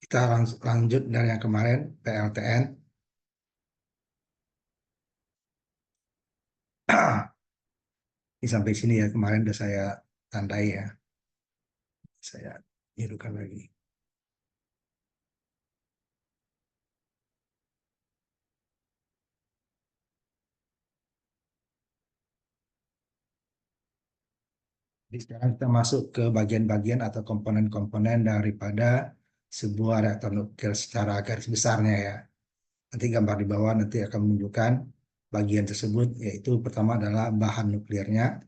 Kita lanjut dari yang kemarin, PLTN. Ini sampai sini ya, kemarin udah saya tandai ya. Saya hidupkan lagi. Jadi sekarang kita masuk ke bagian-bagian atau komponen-komponen daripada sebuah reaktor nuklir secara garis besarnya ya. Nanti gambar di bawah nanti akan menunjukkan bagian tersebut, yaitu pertama adalah bahan nuklirnya,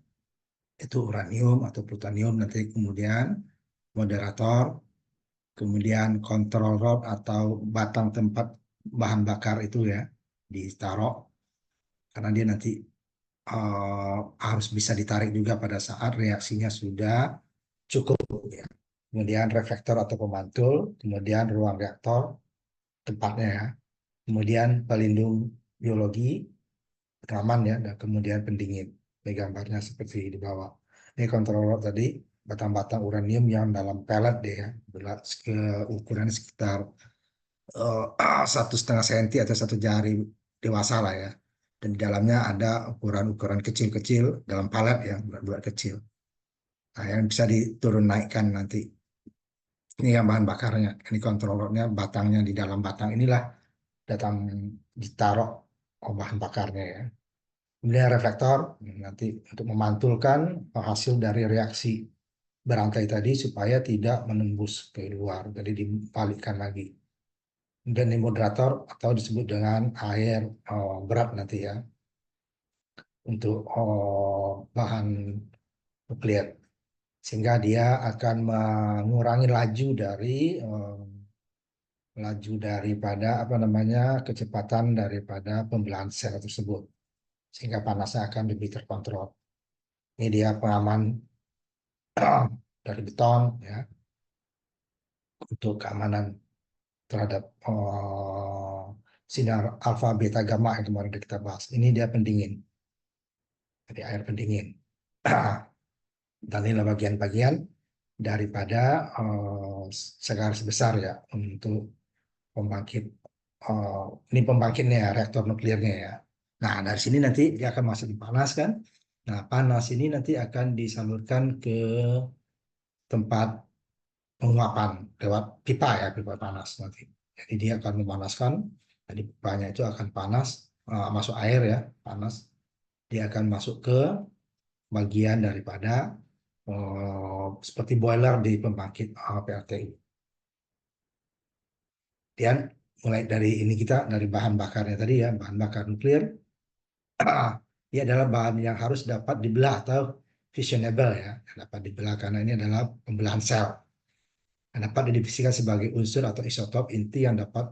itu uranium atau plutonium, nanti kemudian moderator, kemudian kontrol rod atau batang tempat bahan bakar itu ya ditaruh, karena dia nanti harus bisa ditarik juga pada saat reaksinya sudah cukup ya. Kemudian reflektor atau pemantul, kemudian ruang reaktor tempatnya ya, kemudian pelindung biologi, pengaman ya, dan kemudian pendingin. Ini gambarnya seperti di bawah. Ini kontroler tadi, batang-batang uranium yang dalam pelet deh ya, ke ukuran sekitar 1,5 senti atau 1 jari dewasa lah ya. Dan di dalamnya ada ukuran-ukuran kecil-kecil dalam palet ya, bulat-bulat kecil. Nah, yang bisa diturun naikkan nanti. Ini yang bahan bakarnya. Ini kontrolernya, batangnya di dalam batang inilah datang ditaruh bahan bakarnya ya. Kemudian reflektor nanti untuk memantulkan hasil dari reaksi berantai tadi supaya tidak menembus ke luar, jadi dibalikkan lagi. Dan ini moderator atau disebut dengan air berat nanti ya, untuk bahan nuklir, sehingga dia akan mengurangi laju daripada apa namanya kecepatan daripada pembelahan sel tersebut, sehingga panasnya akan lebih terkontrol. Ini dia pengaman dari beton ya, untuk keamanan terhadap sinar alfa, beta, gamma yang kemarin kita bahas. Ini dia pendingin, jadi air pendingin. Dan inilah bagian-bagian daripada segaris besar ya untuk pembangkit. Ini pembangkitnya ya, reaktor nuklirnya ya. Nah, dari sini nanti dia akan masuk dipanaskan. Nah, panas ini nanti akan disalurkan ke tempat penguapan lewat pipa ya, pipa panas nanti. Jadi dia akan memanaskan, jadi pipanya itu akan panas, masuk air ya, panas. Dia akan masuk ke bagian daripada seperti boiler di pembangkit PLTU. Dan mulai dari ini kita dari bahan bakarnya tadi ya, bahan bakar nuklir, ini adalah bahan yang harus dapat dibelah atau fissionable ya, dapat dibelah karena ini adalah pembelahan sel. Dapat didefinisikan sebagai unsur atau isotop inti yang dapat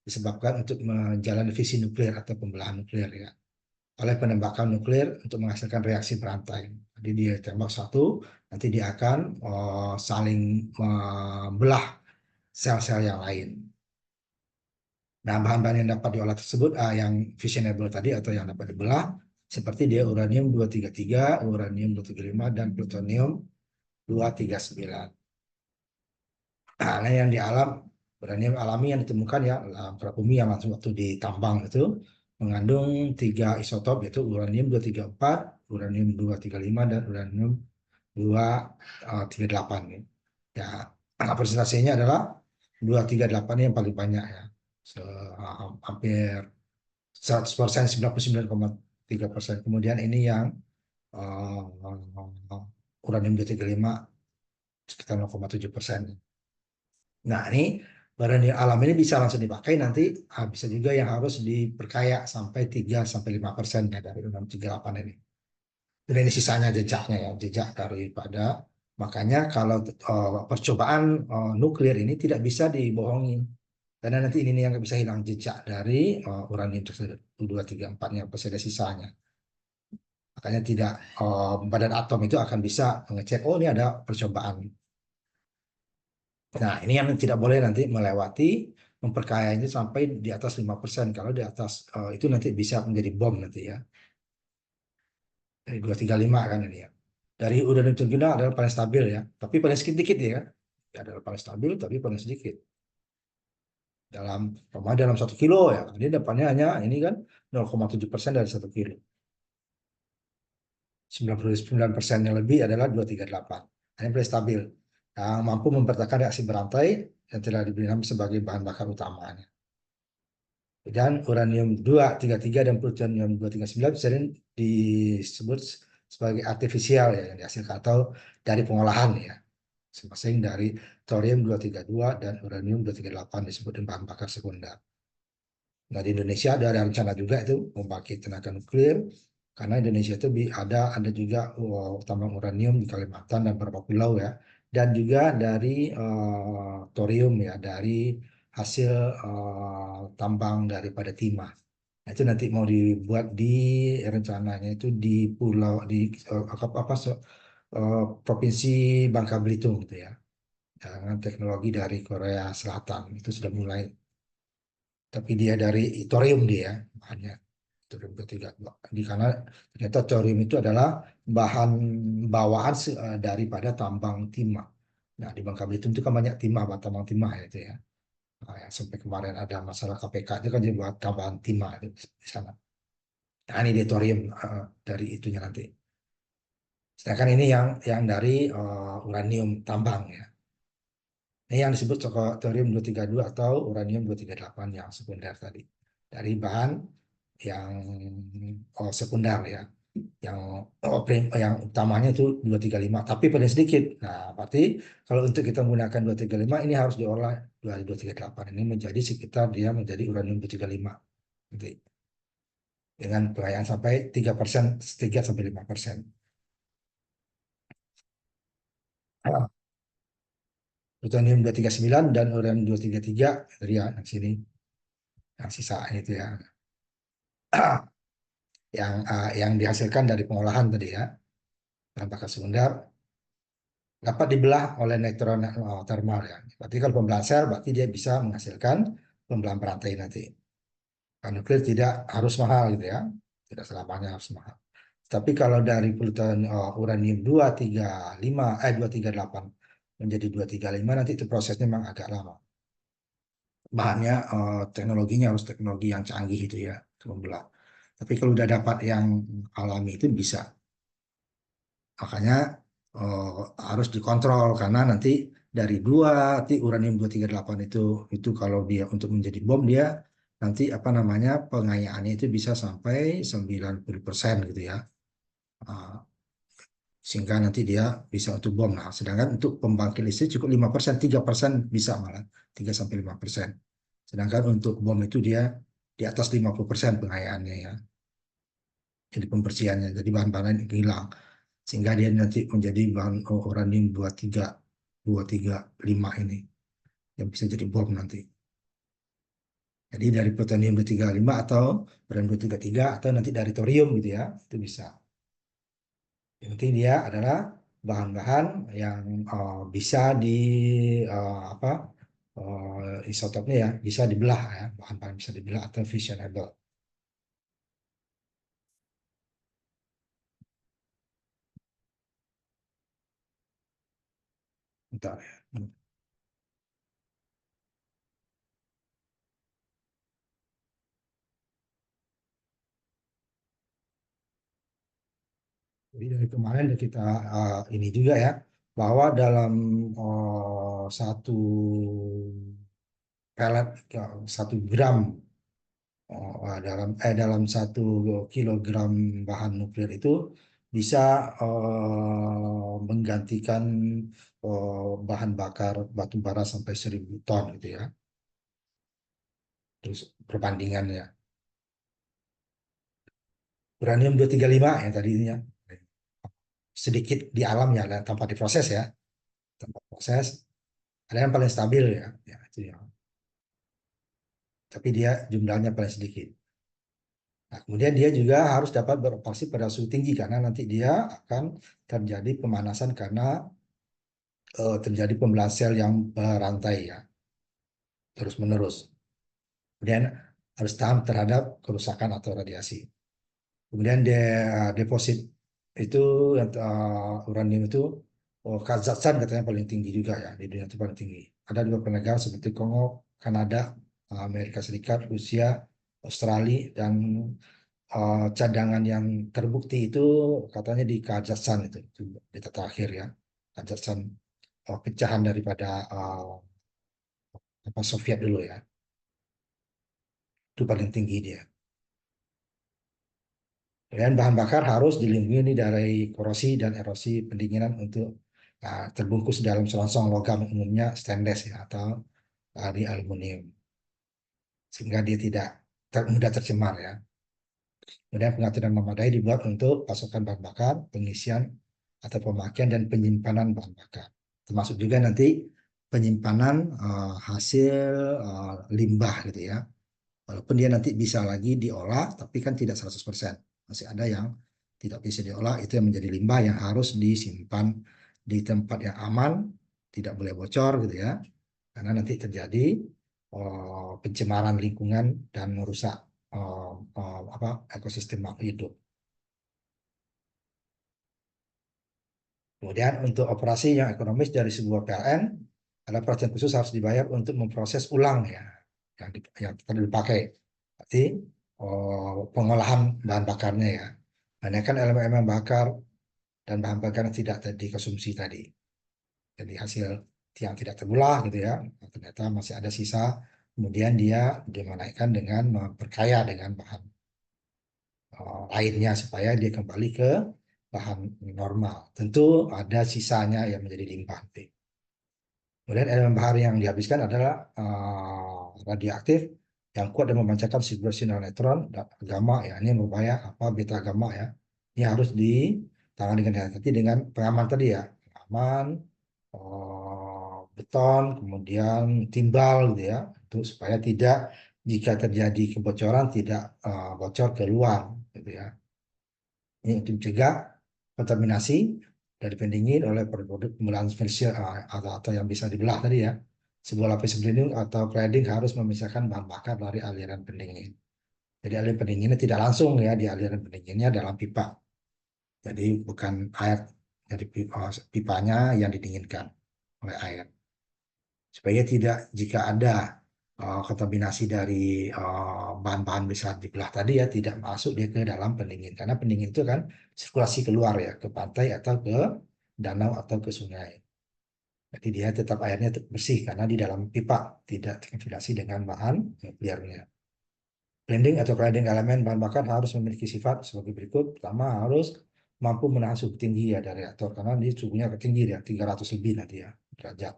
disebabkan untuk menjalani fisi nuklir atau pembelahan nuklir ya, oleh penembakan nuklir untuk menghasilkan reaksi berantai. Jadi dia tembak satu, nanti dia akan saling membelah sel-sel yang lain. Nah, bahan-bahan yang dapat diolah tersebut, yang fissionable tadi atau yang dapat dibelah, seperti dia uranium 233, uranium 235, dan plutonium 239. Nah, yang di alam, uranium alami yang ditemukan ya dalam bumi yang langsung waktu ditambang itu mengandung 3 isotop, yaitu uranium 234, uranium 235, dan uranium 238. Ya, presentasinya adalah 238 yang paling banyak ya. Hampir 100%, 99,3%. Kemudian ini yang uranium 235 sekitar 0,7%. Nah, ini barang yang alam ini bisa langsung dipakai nanti, bisa juga yang harus diperkaya sampai 3-5% ya dari 638 ini. Dan ini sisanya jejaknya ya, jejak daripada, makanya kalau percobaan nuklir ini tidak bisa dibohongin. Karena nanti ini yang nggak bisa hilang jejak dari uranium tersebut, 234-nya, pasti ada sisanya. Makanya tidak, badan atom itu akan bisa mengecek, oh ini ada percobaan. Nah, ini yang tidak boleh nanti melewati memperkayanya sampai di atas 5%. Kalau di atas itu nanti bisa menjadi bom nanti ya. Dari 235 kan ini ya. Dari udara terguna adalah paling stabil ya. Tapi paling sedikit ya. Ya adalah paling stabil tapi paling sedikit. dalam dalam 1 kilo ya. Dia dapatnya hanya ini kan 0,7% dari 1 kilo. 99%-nya lebih adalah 238. Hanya paling stabil. Yang mampu mempertahankan reaksi berantai yang telah diberi nama sebagai bahan bakar utamanya. Dan uranium 233 dan plutonium 239 sering disebut sebagai artifisial ya, yang dihasilkan atau dari pengolahan ya. Masing-masing dari thorium 232 dan uranium 238 disebut bahan bakar sekunder. Nah, di Indonesia ada rencana juga itu membangkit tenaga nuklir karena Indonesia itu ada juga tambang uranium di Kalimantan dan beberapa pulau ya, dan juga dari thorium ya dari hasil tambang daripada timah. Nah, itu nanti mau dibuat di rencananya itu di pulau di provinsi Bangka Belitung gitu ya, dengan teknologi dari Korea Selatan itu sudah mulai, tapi dia dari thorium dia bahannya thorium ketiga di karena ternyata thorium itu adalah bahan bawaan daripada tambang timah. Nah di Bangka Belitung itu kan banyak timah, tambang timah ya itu ya. Nah, yang sampai kemarin ada masalah KPK itu kan dia buat tambahan timah itu di sana. Nah ini dia thorium dari itunya nanti. Sedangkan ini yang dari uranium tambang ya. Ini yang disebut thorium 232 atau uranium 238 yang sekunder tadi. Dari bahan yang sekunder ya. Yang yang utamanya itu 235, tapi paling sedikit. Nah, berarti kalau untuk kita menggunakan 235 ini harus diolah dari 238 ini menjadi sekitar dia menjadi uranium 235 nanti dengan pengayaan sampai 3%, 3 sampai 5%. Plutonium 239 dan uranium 233 dari yang sini, yang sisanya itu ya. Yang dihasilkan dari pengolahan tadi ya, bahan bakar sekunder dapat dibelah oleh neutron thermal ya. Berarti kalau pembelahan sel berarti dia bisa menghasilkan pembelahan berantai nanti. Karena nuklir tidak harus mahal gitu ya, tidak selamanya harus mahal. Tapi kalau dari uranium 238 menjadi 235 nanti itu prosesnya memang agak lama. Bahannya teknologinya harus teknologi yang canggih itu ya, untuk membelah. Tapi kalau udah dapat yang alami itu bisa. Makanya eh, harus dikontrol karena nanti dari uranium 238 itu kalau dia untuk menjadi bom dia nanti apa namanya pengayaannya itu bisa sampai 90% gitu ya. Ah, sehingga nanti dia bisa untuk bom. Nah, sedangkan untuk pembangkit listrik cukup 5%, 3% bisa malah 3 sampai 5%. Sedangkan untuk bom itu dia di atas 50% pengayaannya ya. Jadi pembersihannya, jadi bahan-bahan yang hilang sehingga dia nanti menjadi bahan uranium 235 ini yang bisa jadi bom nanti. Jadi dari plutonium 235 atau uranium 233 atau nanti dari thorium gitu ya, itu bisa. Yang penting dia adalah bahan-bahan yang bisa di apa isotopnya ya bisa dibelah ya, bahan-bahan bisa dibelah atau fissionable. Bentar ya. Jadi dari kemarin udah kita ini juga ya bahwa dalam 1 pelet 1 gram dalam 1 kilogram bahan nuklir itu bisa menggantikan bahan bakar batu bara sampai 1.000 ton gitu ya. Terus perbandingannya uranium 235 yang tadinya sedikit di alam ya tanpa diproses ya, tanpa proses ada yang paling stabil ya, ya itu ya. Tapi dia jumlahnya paling sedikit. Nah, kemudian dia juga harus dapat beroperasi pada suhu tinggi karena nanti dia akan terjadi pemanasan karena terjadi pembelahan sel yang berantai ya, terus-menerus. Kemudian harus tahan terhadap kerusakan atau radiasi. Kemudian deposit itu uranium itu Kazakhstan katanya paling tinggi juga ya di dunia itu paling tinggi. Ada 2 negara seperti Kongo, Kanada, Amerika Serikat, Rusia, Australia, dan cadangan yang terbukti itu katanya di Kazakhstan itu data terakhir ya. Kazakhstan pecahan daripada apa Soviet dulu ya. Itu paling tinggi dia. Dan bahan bakar harus dilindungi dari korosi dan erosi pendinginan untuk terbungkus dalam selongsong logam umumnya stainless ya, atau di aluminium sehingga dia tidak mudah tercemar ya. Kemudian pengaturan memadai dibuat untuk pasokan bahan bakar, pengisian atau pemakaian dan penyimpanan bahan bakar. Termasuk juga nanti penyimpanan hasil limbah gitu ya. Walaupun dia nanti bisa lagi diolah, tapi kan tidak 100%. Masih ada yang tidak bisa diolah, itu yang menjadi limbah yang harus disimpan di tempat yang aman, tidak boleh bocor gitu ya. Karena nanti terjadi pencemaran lingkungan dan merusak apa ekosistem makhluk hidup. Kemudian untuk operasi yang ekonomis dari sebuah PLN, ada perhatian khusus harus dibayar untuk memproses ulang ya yang tadi dipakai. Berarti pengolahan bahan bakarnya ya. Banyak kan elemen-elemen bakar dan bahan bakar yang tidak dikonsumsi tadi. Jadi hasil yang tidak terbelah gitu ya, ternyata masih ada sisa. Kemudian dia dimanaikan dengan memperkaya dengan bahan lainnya supaya dia kembali ke bahan normal. Tentu ada sisanya yang menjadi limbah. Kemudian elemen bahari yang dihabiskan adalah radioaktif yang kuat dan memancarkan sinar neutron dan gamma ya. Ini berbahaya apa beta gamma ya. Ini harus ditangani dengan hati-hati dengan pengaman tadi ya. Pengaman, beton, kemudian timbal gitu ya. Itu supaya tidak jika terjadi kebocoran tidak bocor keluar gitu ya. Ini untuk mencegah kontaminasi dari pendingin oleh produk pembelahan spesial atau yang bisa dibelah tadi ya. Sebuah lapis pelindung atau cladding harus memisahkan bahan bakar dari aliran pendingin. Jadi aliran pendinginnya tidak langsung ya di aliran pendinginnya dalam pipa. Jadi bukan air dari pipanya yang didinginkan oleh air. Supaya tidak jika ada kontaminasi dari bahan-bahan bisa dibelah tadi ya tidak masuk dia ke dalam pendingin karena pendingin itu kan sirkulasi keluar ya ke pantai atau ke danau atau ke sungai. Jadi dia tetap airnya tetap bersih karena di dalam pipa tidak terkontaminasi dengan bahan liarnya. Blending atau cladding elemen bahan bakar harus memiliki sifat sebagai berikut. Pertama harus mampu menahan suhu tinggi ya dari reaktor karena ini suhunya tinggi ya 300 lebih nanti ya derajat.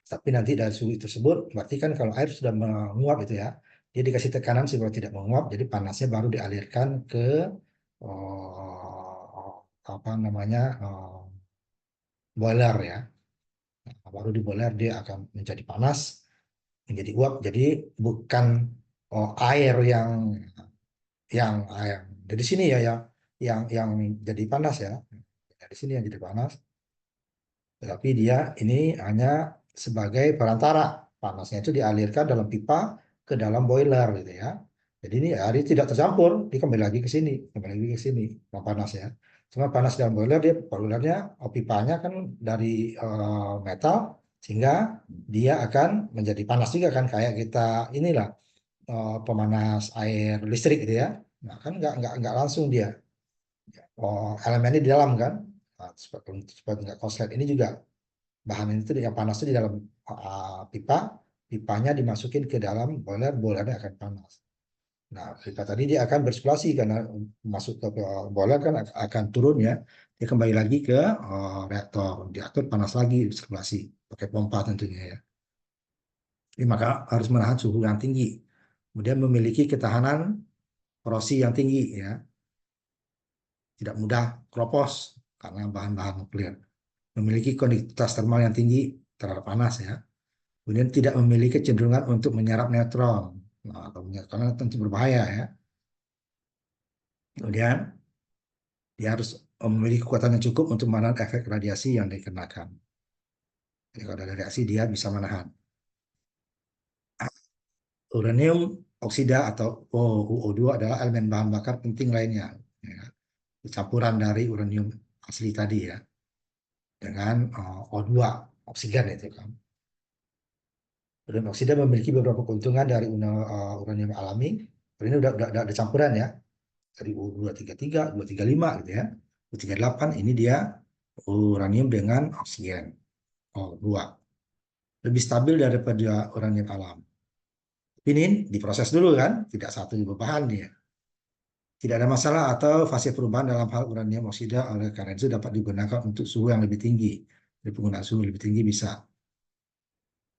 Tapi nanti dari suhu tersebut, berarti kan kalau air sudah menguap itu ya, dia dikasih tekanan supaya tidak menguap, jadi panasnya baru dialirkan ke apa namanya boiler ya. Nah, baru di boiler dia akan menjadi panas, menjadi uap. Jadi bukan air yang dari sini ya yang jadi panas ya. Dari sini yang jadi panas. Tetapi dia ini hanya sebagai perantara. Panasnya itu dialirkan dalam pipa ke dalam boiler gitu ya. Jadi ini air tidak tercampur, dia kembali lagi ke sini, kembali lagi ke sini, panas ya. Cuma panas dalam boiler dia boilernya pipanya kan dari metal sehingga dia akan menjadi panas juga kan kayak kita inilah pemanas air listrik gitu ya. Nah, kan nggak langsung dia. Elemennya di dalam kan. Nah, supaya nggak konslet ini juga bahan itu yang panas itu di dalam pipa, pipanya dimasukin ke dalam boiler, boilernya akan panas. Nah, pipa tadi dia akan bersirkulasi karena masuk ke boiler kan akan turun ya, dia kembali lagi ke reaktor panas lagi bersirkulasi pakai pompa tentunya ya. Jadi maka harus menahan suhu yang tinggi, kemudian memiliki ketahanan korosi yang tinggi ya, tidak mudah keropos karena bahan-bahan nuklir, memiliki konduktivitas termal yang tinggi terhadap panas ya. Kemudian tidak memiliki kecenderungan untuk menyerap neutron. Nah, karena tentu berbahaya ya. Kemudian dia harus memiliki kekuatan yang cukup untuk menahan efek radiasi yang dikenakan. Jadi kalau ada reaksi dia bisa menahan. Uranium oksida atau UO2 adalah elemen bahan bakar penting lainnya. Ya. Campuran dari uranium asli tadi ya dengan O2 oksigen itu kan. Uranium oksida memiliki beberapa keuntungan dari uranium alami. Ini udah ada campuran ya, dari U233, 235 gitu ya. U38 ini dia uranium dengan oksigen. Oh, dua. Lebih stabil daripada uranium alam. Ini diproses dulu kan, tidak satu bahan dia. Tidak ada masalah atau fase perubahan dalam hal uranium oksida oleh karena itu dapat digunakan untuk suhu yang lebih tinggi. Jadi penggunaan suhu lebih tinggi bisa.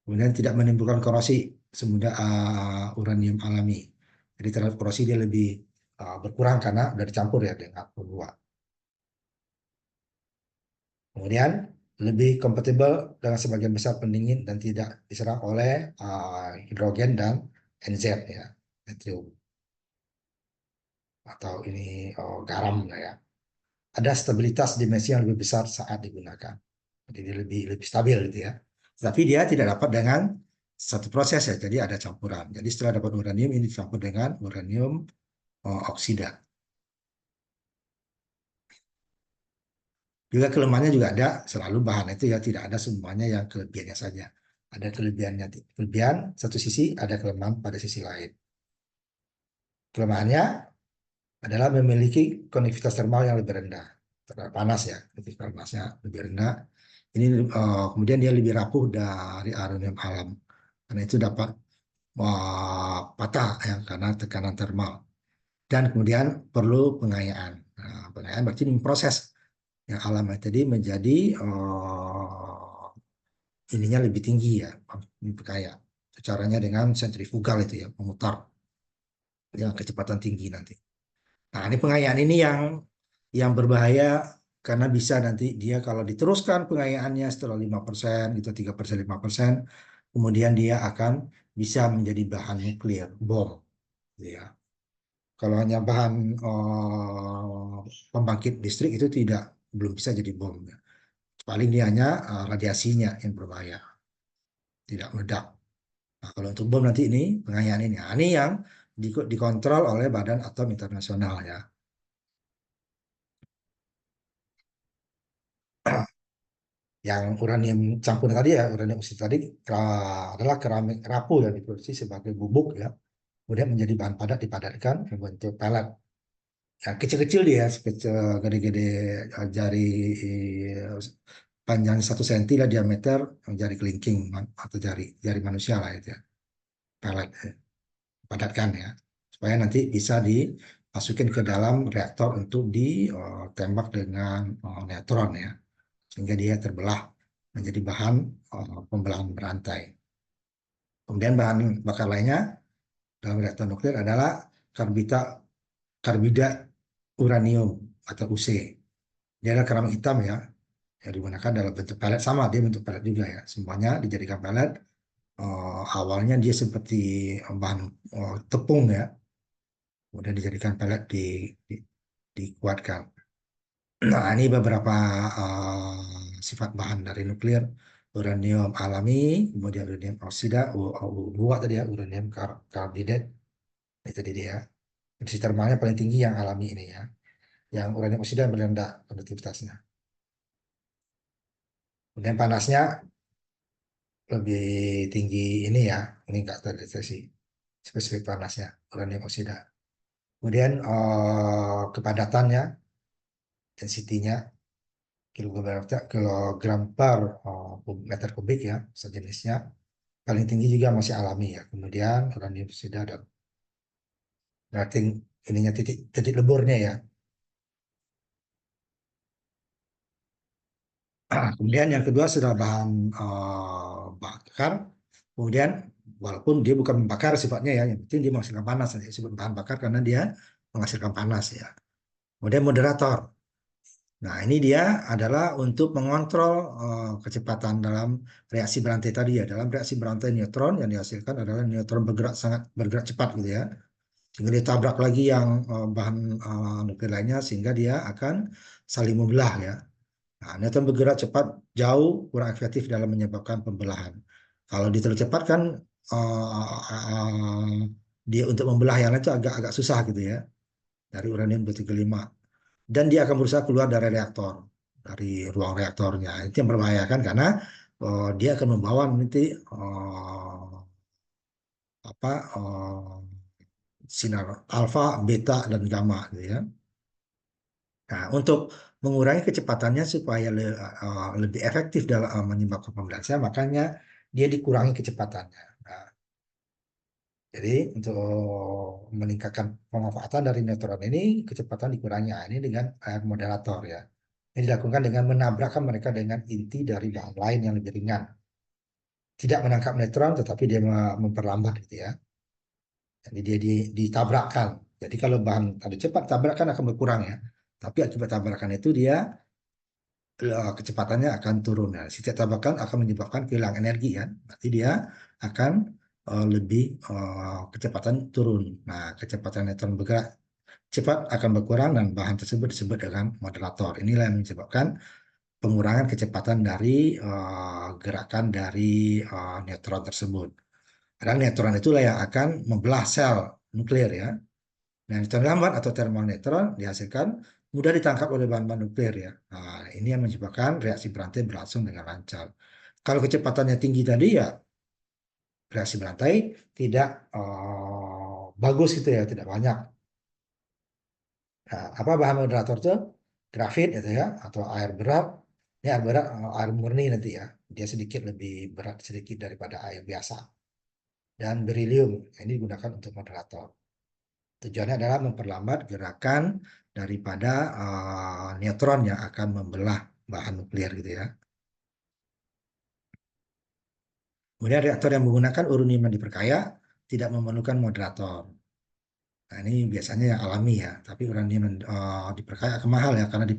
Kemudian tidak menimbulkan korosi semudah uranium alami. Jadi terhadap korosi dia lebih berkurang karena sudah dicampur ya dengan dua. Kemudian lebih kompatibel dengan sebagian besar pendingin dan tidak diserang oleh hidrogen dan NZ ya, natrium atau ini garam lah ya. Ada stabilitas dimensi yang lebih besar saat digunakan. Jadi dia lebih lebih stabil gitu ya. Tapi dia tidak dapat dengan satu proses ya. Jadi ada campuran. Jadi setelah dapat uranium ini dicampur dengan uranium oksida. Juga kelemahannya juga ada. Selalu bahan itu ya tidak ada semuanya yang kelebihannya saja. Ada kelebihannya, kelebihan satu sisi, ada kelemahan pada sisi lain. Kelemahannya adalah memiliki konductivitas termal yang lebih rendah terhadap panas ya, konductivitas panasnya lebih rendah. Ini kemudian dia lebih rapuh dari uranium alam karena itu dapat patah ya karena tekanan termal dan kemudian perlu pengayaan. Nah, pengayaan berarti memproses yang alam tadi menjadi ininya lebih tinggi ya, lebih kaya. Caranya dengan sentrifugal itu ya, memutar dengan kecepatan tinggi nanti. Nah, ini pengayaan ini yang berbahaya karena bisa nanti dia kalau diteruskan pengayaannya setelah 5% gitu 3%, 5%, kemudian dia akan bisa menjadi bahan nuklir, bom gitu ya. Kalau hanya bahan pembangkit listrik itu belum bisa jadi bom ya. Paling dia hanya radiasinya yang berbahaya, tidak meledak. Nah, kalau untuk bom nanti ini pengayaan ini, nah, ini yang dikontrol oleh Badan Atom Internasional ya. Yang uranium campur tadi ya, uranium oksid tadi adalah keramik rapuh yang diproduksi sebagai bubuk ya, kemudian menjadi bahan padat dipadatkan membentuk pelet. Ya, kecil-kecil dia, gede-gede jari panjang 1 senti lah diameter jari kelingking atau jari jari manusia lah itu ya, pelet padatkan ya, supaya nanti bisa dimasukin ke dalam reaktor untuk ditembak dengan neutron ya, sehingga dia terbelah menjadi bahan pembelahan berantai. Kemudian bahan bakar lainnya dalam reaktor nuklir adalah karbita karbida uranium atau UC. Dia adalah keramik hitam ya, yang digunakan dalam bentuk pelet sama, dia bentuk pelet juga ya. Semuanya dijadikan pelet. Awalnya dia seperti bahan tepung ya, kemudian dijadikan pelet dikuatkan. Nah, ini beberapa sifat bahan dari nuklir. Uranium alami, kemudian uranium oksida, U2 tadi ya, uranium karbida, itu tadi dia. Emisi termalnya paling tinggi yang alami ini ya. Yang uranium oksida yang paling rendah konduktivitasnya. Kemudian panasnya lebih tinggi ini ya. Ini enggak terdeteksi spesifik panasnya, uranium oksida. Kemudian kepadatannya, densitinya, kilogram per meter kubik ya, sejenisnya. Paling tinggi juga masih alami ya. Kemudian uranium oksida dan berarti ininya titik titik leburnya ya. Kemudian yang kedua sudah bahan bakar. Kemudian walaupun dia bukan membakar sifatnya ya, yang penting dia menghasilkan panas. Disebut bahan bakar karena dia menghasilkan panas ya. Kemudian moderator. Nah, ini dia adalah untuk mengontrol kecepatan dalam reaksi berantai tadi ya. Dalam reaksi berantai neutron yang dihasilkan adalah neutron sangat bergerak cepat gitu ya. Sehingga dia tabrak lagi yang bahan nuklir lainnya sehingga dia akan saling membelah ya. Nah, neutron bergerak cepat jauh kurang efektif dalam menyebabkan pembelahan. Kalau dia terlalu cepat kan dia untuk membelah yang lain itu agak-agak susah gitu ya, dari uranium 235. Dan dia akan berusaha keluar dari reaktor, dari ruang reaktornya. Itu yang membahayakan karena dia akan membawa nanti apa sinar alfa, beta, dan gamma, gitu ya. Nah, untuk mengurangi kecepatannya supaya lebih efektif dalam menyebabkan pembelajaran, makanya dia dikurangi kecepatannya. Nah, jadi untuk meningkatkan pemanfaatan dari neutron ini, kecepatan dikurangi. Nah, ini dengan air moderator ya. Ini dilakukan dengan menabrakkan mereka dengan inti dari bahan lain yang lebih ringan. Tidak menangkap neutron, tetapi dia memperlambat gitu ya. Jadi dia ditabrakkan. Jadi kalau bahan tadi cepat, tabrakan akan berkurang ya. Tapi akibat tabrakan itu dia kecepatannya akan turun. Nah, setiap tabrakan akan menyebabkan kehilangan energi kan. Berarti dia akan lebih kecepatan turun. Nah, kecepatan neutron bergerak cepat akan berkurang dan bahan tersebut disebut dengan moderator. Inilah yang menyebabkan pengurangan kecepatan dari gerakan dari neutron tersebut. Karena neutron itulah yang akan membelah sel nuklir ya. Nah, neutron lambat atau thermal neutron dihasilkan mudah ditangkap oleh bahan-bahan nuklir ya. Nah, ini yang menyebabkan reaksi berantai berlangsung dengan lancar. Kalau kecepatannya tinggi tadi ya reaksi berantai tidak bagus gitu ya, tidak banyak. Nah, apa bahan moderator itu? Grafit gitu ya, atau air berat. Ini air berat, air murni nanti ya. Dia sedikit lebih berat sedikit daripada air biasa. Dan berilium, ini digunakan untuk moderator. Tujuannya adalah memperlambat gerakan daripada neutron yang akan membelah bahan nuklir gitu ya. Kemudian reaktor yang menggunakan uranium yang diperkaya tidak memerlukan moderator. Nah, ini biasanya yang alami ya, tapi uranium yang diperkaya akan mahal ya karena di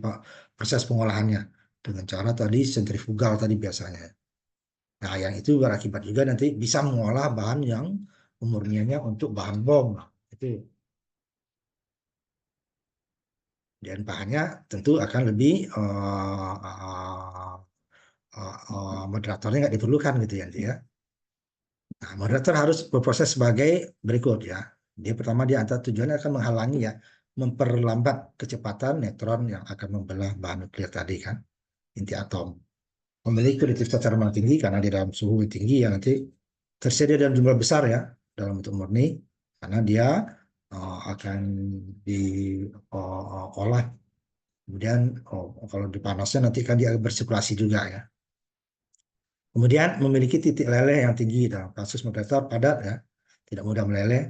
proses pengolahannya dengan cara tadi sentrifugal tadi biasanya. Nah, yang itu berakibat juga nanti bisa mengolah bahan yang pemurniannya untuk bahan bom. Nah, itu dan bahannya tentu akan lebih moderatornya nggak diperlukan gitu ya, nanti ya. Nah, moderator harus berproses sebagai berikut ya. Dia pertama dia antara tujuannya akan menghalangi ya, memperlambat kecepatan neutron yang akan membelah bahan nuklir tadi kan, inti atom. Memiliki konduktivitas termal tinggi karena di dalam suhu tinggi ya nanti tersedia dalam jumlah besar ya dalam bentuk murni karena dia akan diolah kemudian kalau dipanasnya nanti kan dia bersirkulasi juga ya. Kemudian memiliki titik leleh yang tinggi dalam kasus moderator padat ya, tidak mudah meleleh.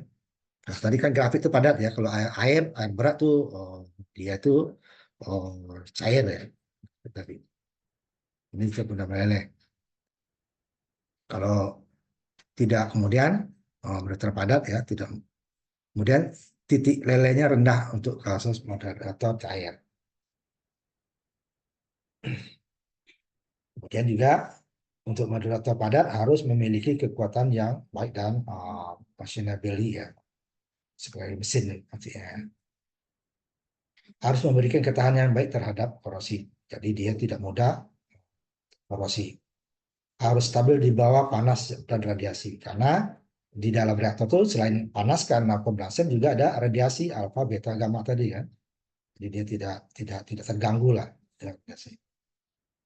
Nah, tadi kan grafit itu padat ya. Kalau air berat tuh dia itu cair ya. Tapi ini tidak mudah meleleh. Kalau tidak kemudian moderator padat ya, tidak. Kemudian titik lelehnya rendah untuk kasus moderator cair. Kemudian juga untuk moderator padat harus memiliki kekuatan yang baik dan fashionably ya, sebagai mesin artinya. Harus memberikan ketahanan yang baik terhadap korosi. Jadi dia tidak mudah korosi. Harus stabil di bawah panas dan radiasi. Karena di dalam reaktor itu selain panas karena pembelasan juga ada radiasi alfa, beta, gamma tadi kan. Jadi dia tidak terganggu lah dengan radiasi.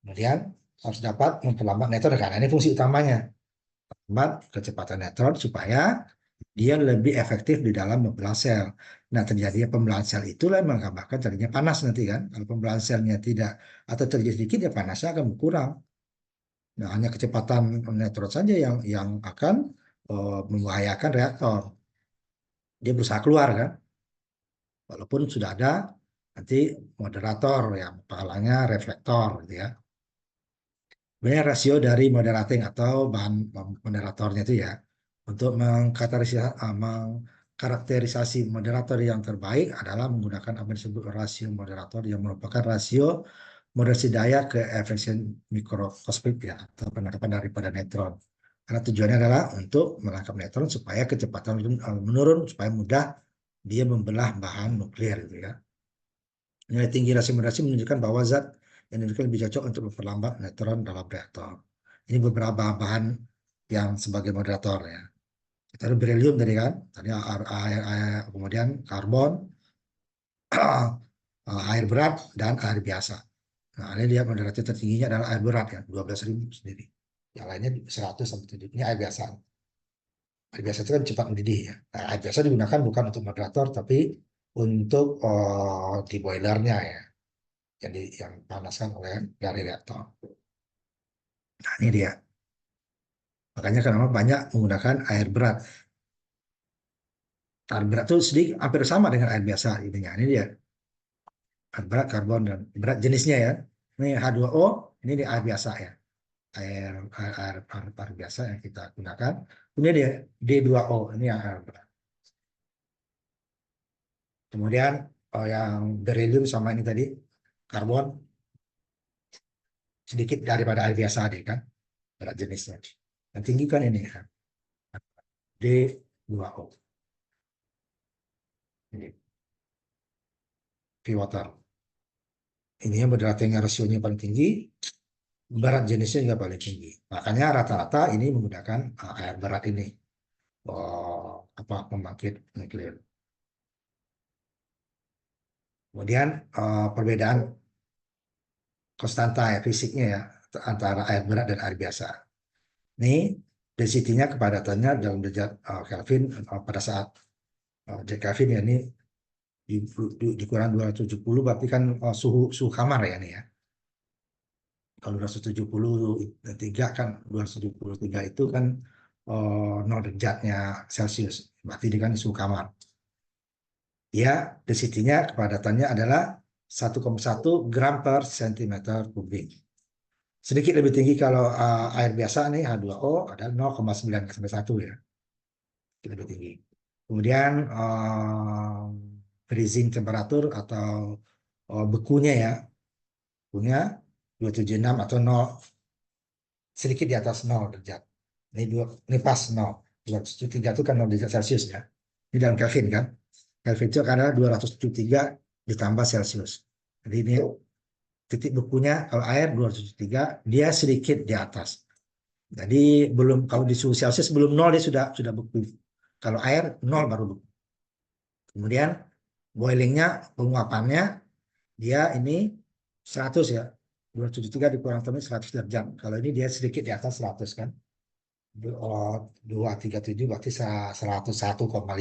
Kemudian harus dapat memperlambat neutron karena ini fungsi utamanya. Memperlambat kecepatan neutron supaya dia lebih efektif di dalam membelah sel. Nah, terjadinya pembelahan sel itulah yang menggambarkan terjadinya panas nanti kan. Kalau pembelahan selnya tidak atau terjadi sedikit ya panasnya akan berkurang. Nah, hanya kecepatan neutron saja yang akan membahayakan reaktor. Dia berusaha keluar kan, walaupun sudah ada nanti moderator yang penghalangnya reflektor gitu ya. Sebenarnya rasio dari moderating atau bahan moderatornya itu ya untuk mengkarakterisasi moderator yang terbaik adalah menggunakan apa yang disebut rasio moderator yang merupakan rasio moderasi daya ke efisien mikroskopik ya atau penangkapan daripada neutron. Karena tujuannya adalah untuk menangkap neutron supaya kecepatan menurun supaya mudah dia membelah bahan nuklir gitu ya. Nilai tinggi rasio moderasi menunjukkan bahwa zat yang diberikan lebih cocok untuk memperlambat neutron dalam reaktor. Ini beberapa bahan yang sebagai moderator ya. Kita ada berilium tadi kan, tadi kemudian karbon, air berat dan air biasa. Nah, ini lihat moderator tertingginya adalah air berat ya, 12.000 sendiri. Yang lainnya 100 sampai 7. Ini air biasa. Air biasa itu kan cepat mendidih ya. Nah, air biasa digunakan bukan untuk moderator, tapi untuk di boilernya ya, jadi yang panaskan oleh dari reaktor. Nah, ini dia. Makanya kenapa banyak menggunakan air berat. Air berat itu sedikit hampir sama dengan air biasa ininya. Ini dia. Air berat, karbon dan berat jenisnya ya. Ini H2O, ini di air biasa ya. Air biasa yang kita gunakan. Ini dia D2O, ini yang air berat. Kemudian yang berhelium sama ini tadi karbon sedikit daripada air biasa deh kan berat jenisnya. Yang tinggi kan ini kan D2O. Ini free water. Ini yang berdratenya rasionya paling tinggi, berat jenisnya juga paling tinggi. Makanya rata-rata ini menggunakan air berat ini. Apa pembangkit nuklir. Kemudian perbedaan konstanta ya fisiknya ya antara air berat dan air biasa. Ini density-nya kepadatannya dalam derajat Kelvin pada saat derajat Kelvin ya ini dikurang 270 berarti kan suhu suhu kamar ya nih ya. Kalau 273 kan 273 itu kan 0 derajatnya Celcius. Berarti ini kan suhu kamar. Ya, density-nya kepadatannya adalah 1,1 gram per centimeter kubik. Sedikit lebih tinggi kalau air biasa nih H2O ada 0,9 sampai 1 ya. Sedikit lebih tinggi. Kemudian freezing temperatur atau bekunya ya. Bekunya 276 atau 0 sedikit di atas 0 derajat. Ini pas 0. 273 itu kan 0 derajat Celcius ya. Ini dalam Kelvin kan. Kelvin itu karena 273 ditambah Celcius. Jadi ini titik bekunya kalau air 273 dia sedikit di atas. Jadi belum kalau di suhu Celcius belum 0 dia sudah beku. Kalau air 0 baru beku. Kemudian boilingnya penguapannya dia ini 100 ya. 273 dikurang teman 100 derajat. Kalau ini dia sedikit di atas 100 kan. 237 berarti 101,5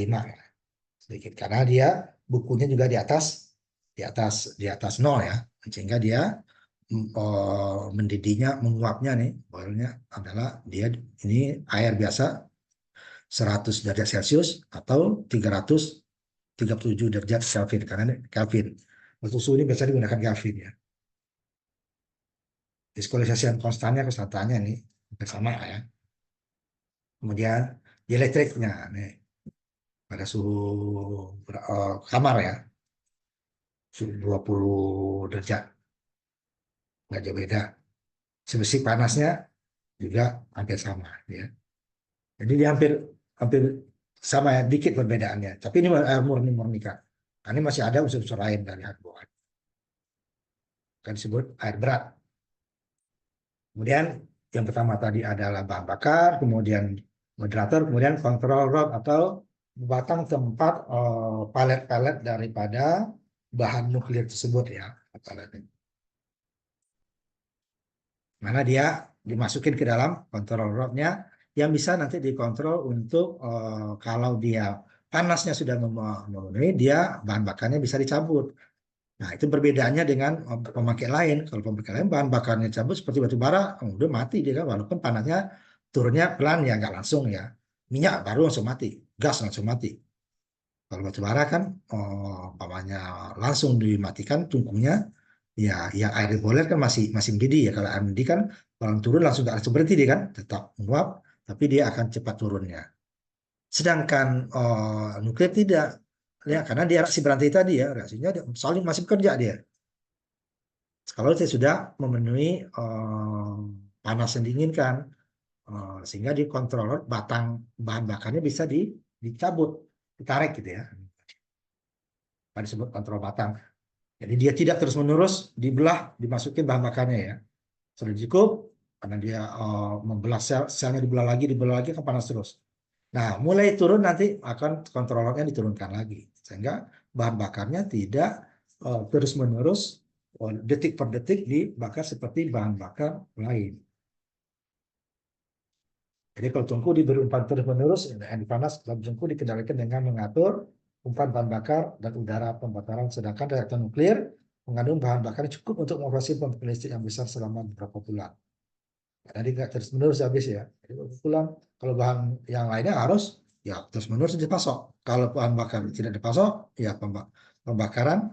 ya. Sedikit karena dia bukunya juga di atas 0 ya. Sehingga dia mendidihnya menguapnya nih boilnya adalah dia ini air biasa 100 derajat Celcius atau 337 derajat Kelvin karena ini Kelvin. Untuk suhu ini biasa digunakan Kelvin ya. Diskualisasi konstannya konstantanya nih bersama ya. Kemudian dielektriknya nih pada suhu kamar ya, suhu 20 derajat, nggak jauh beda. Sisi panasnya juga hampir sama ya. Jadi dia hampir hampir sama ya, dikit perbedaannya. Tapi ini air murni kan. Ini masih ada unsur-unsur lain dari air bawah. Kan disebut air berat. Kemudian yang pertama tadi adalah bahan bakar, kemudian moderator, kemudian kontrol rod atau batang tempat palet-palet daripada bahan nuklir tersebut ya. Mana dia dimasukin ke dalam kontrol rodnya yang bisa nanti dikontrol untuk kalau dia panasnya sudah memenuhi, dia bahan bakarnya bisa dicabut. Nah, itu perbedaannya dengan pemakai lain. Kalau pemakai lain bahan bakarnya cabut seperti batu bara, udah mati dia kan. Walaupun panasnya turunnya pelan ya, nggak langsung ya. Minyak baru langsung mati, gas langsung mati. Kalau batu bara kan, umpamanya langsung dimatikan tungkunya, ya yang air boiler kan masih masih mendidih ya. Kalau air mendidih kan, kalau turun langsung nggak langsung berhenti dia kan, tetap menguap, tapi dia akan cepat turunnya. Sedangkan nuklir tidak, ya karena dia reaksi berantai tadi ya, reaksinya saling masih bekerja dia. Kalau saya sudah memenuhi panas yang diinginkan, sehingga dikontrol batang bahan bakarnya bisa dicabut, ditarik gitu ya. Disebut kontrol batang. Jadi dia tidak terus-menerus dibelah, dimasukin bahan bakarnya ya. Sudah cukup, karena dia membelah selnya dibelah lagi akan panas terus. Nah, mulai turun nanti akan kontrolernya diturunkan lagi. Sehingga bahan bakarnya tidak terus-menerus detik per detik dibakar seperti bahan bakar lain. Jadi kalau tungku diberi umpan terus-menerus, yang panas dalam tungku dikendalikan dengan mengatur umpan bahan bakar dan udara pembakaran, sedangkan reaktor nuklir mengandung bahan bakar yang cukup untuk mengoperasi pembangkit listrik yang besar selama beberapa bulan. Jadi nggak terus-menerus habis ya. Jadi bulan, kalau bahan yang lainnya harus ya terus-menerus dipasok. Kalau bahan bakar tidak dipasok, ya pembakaran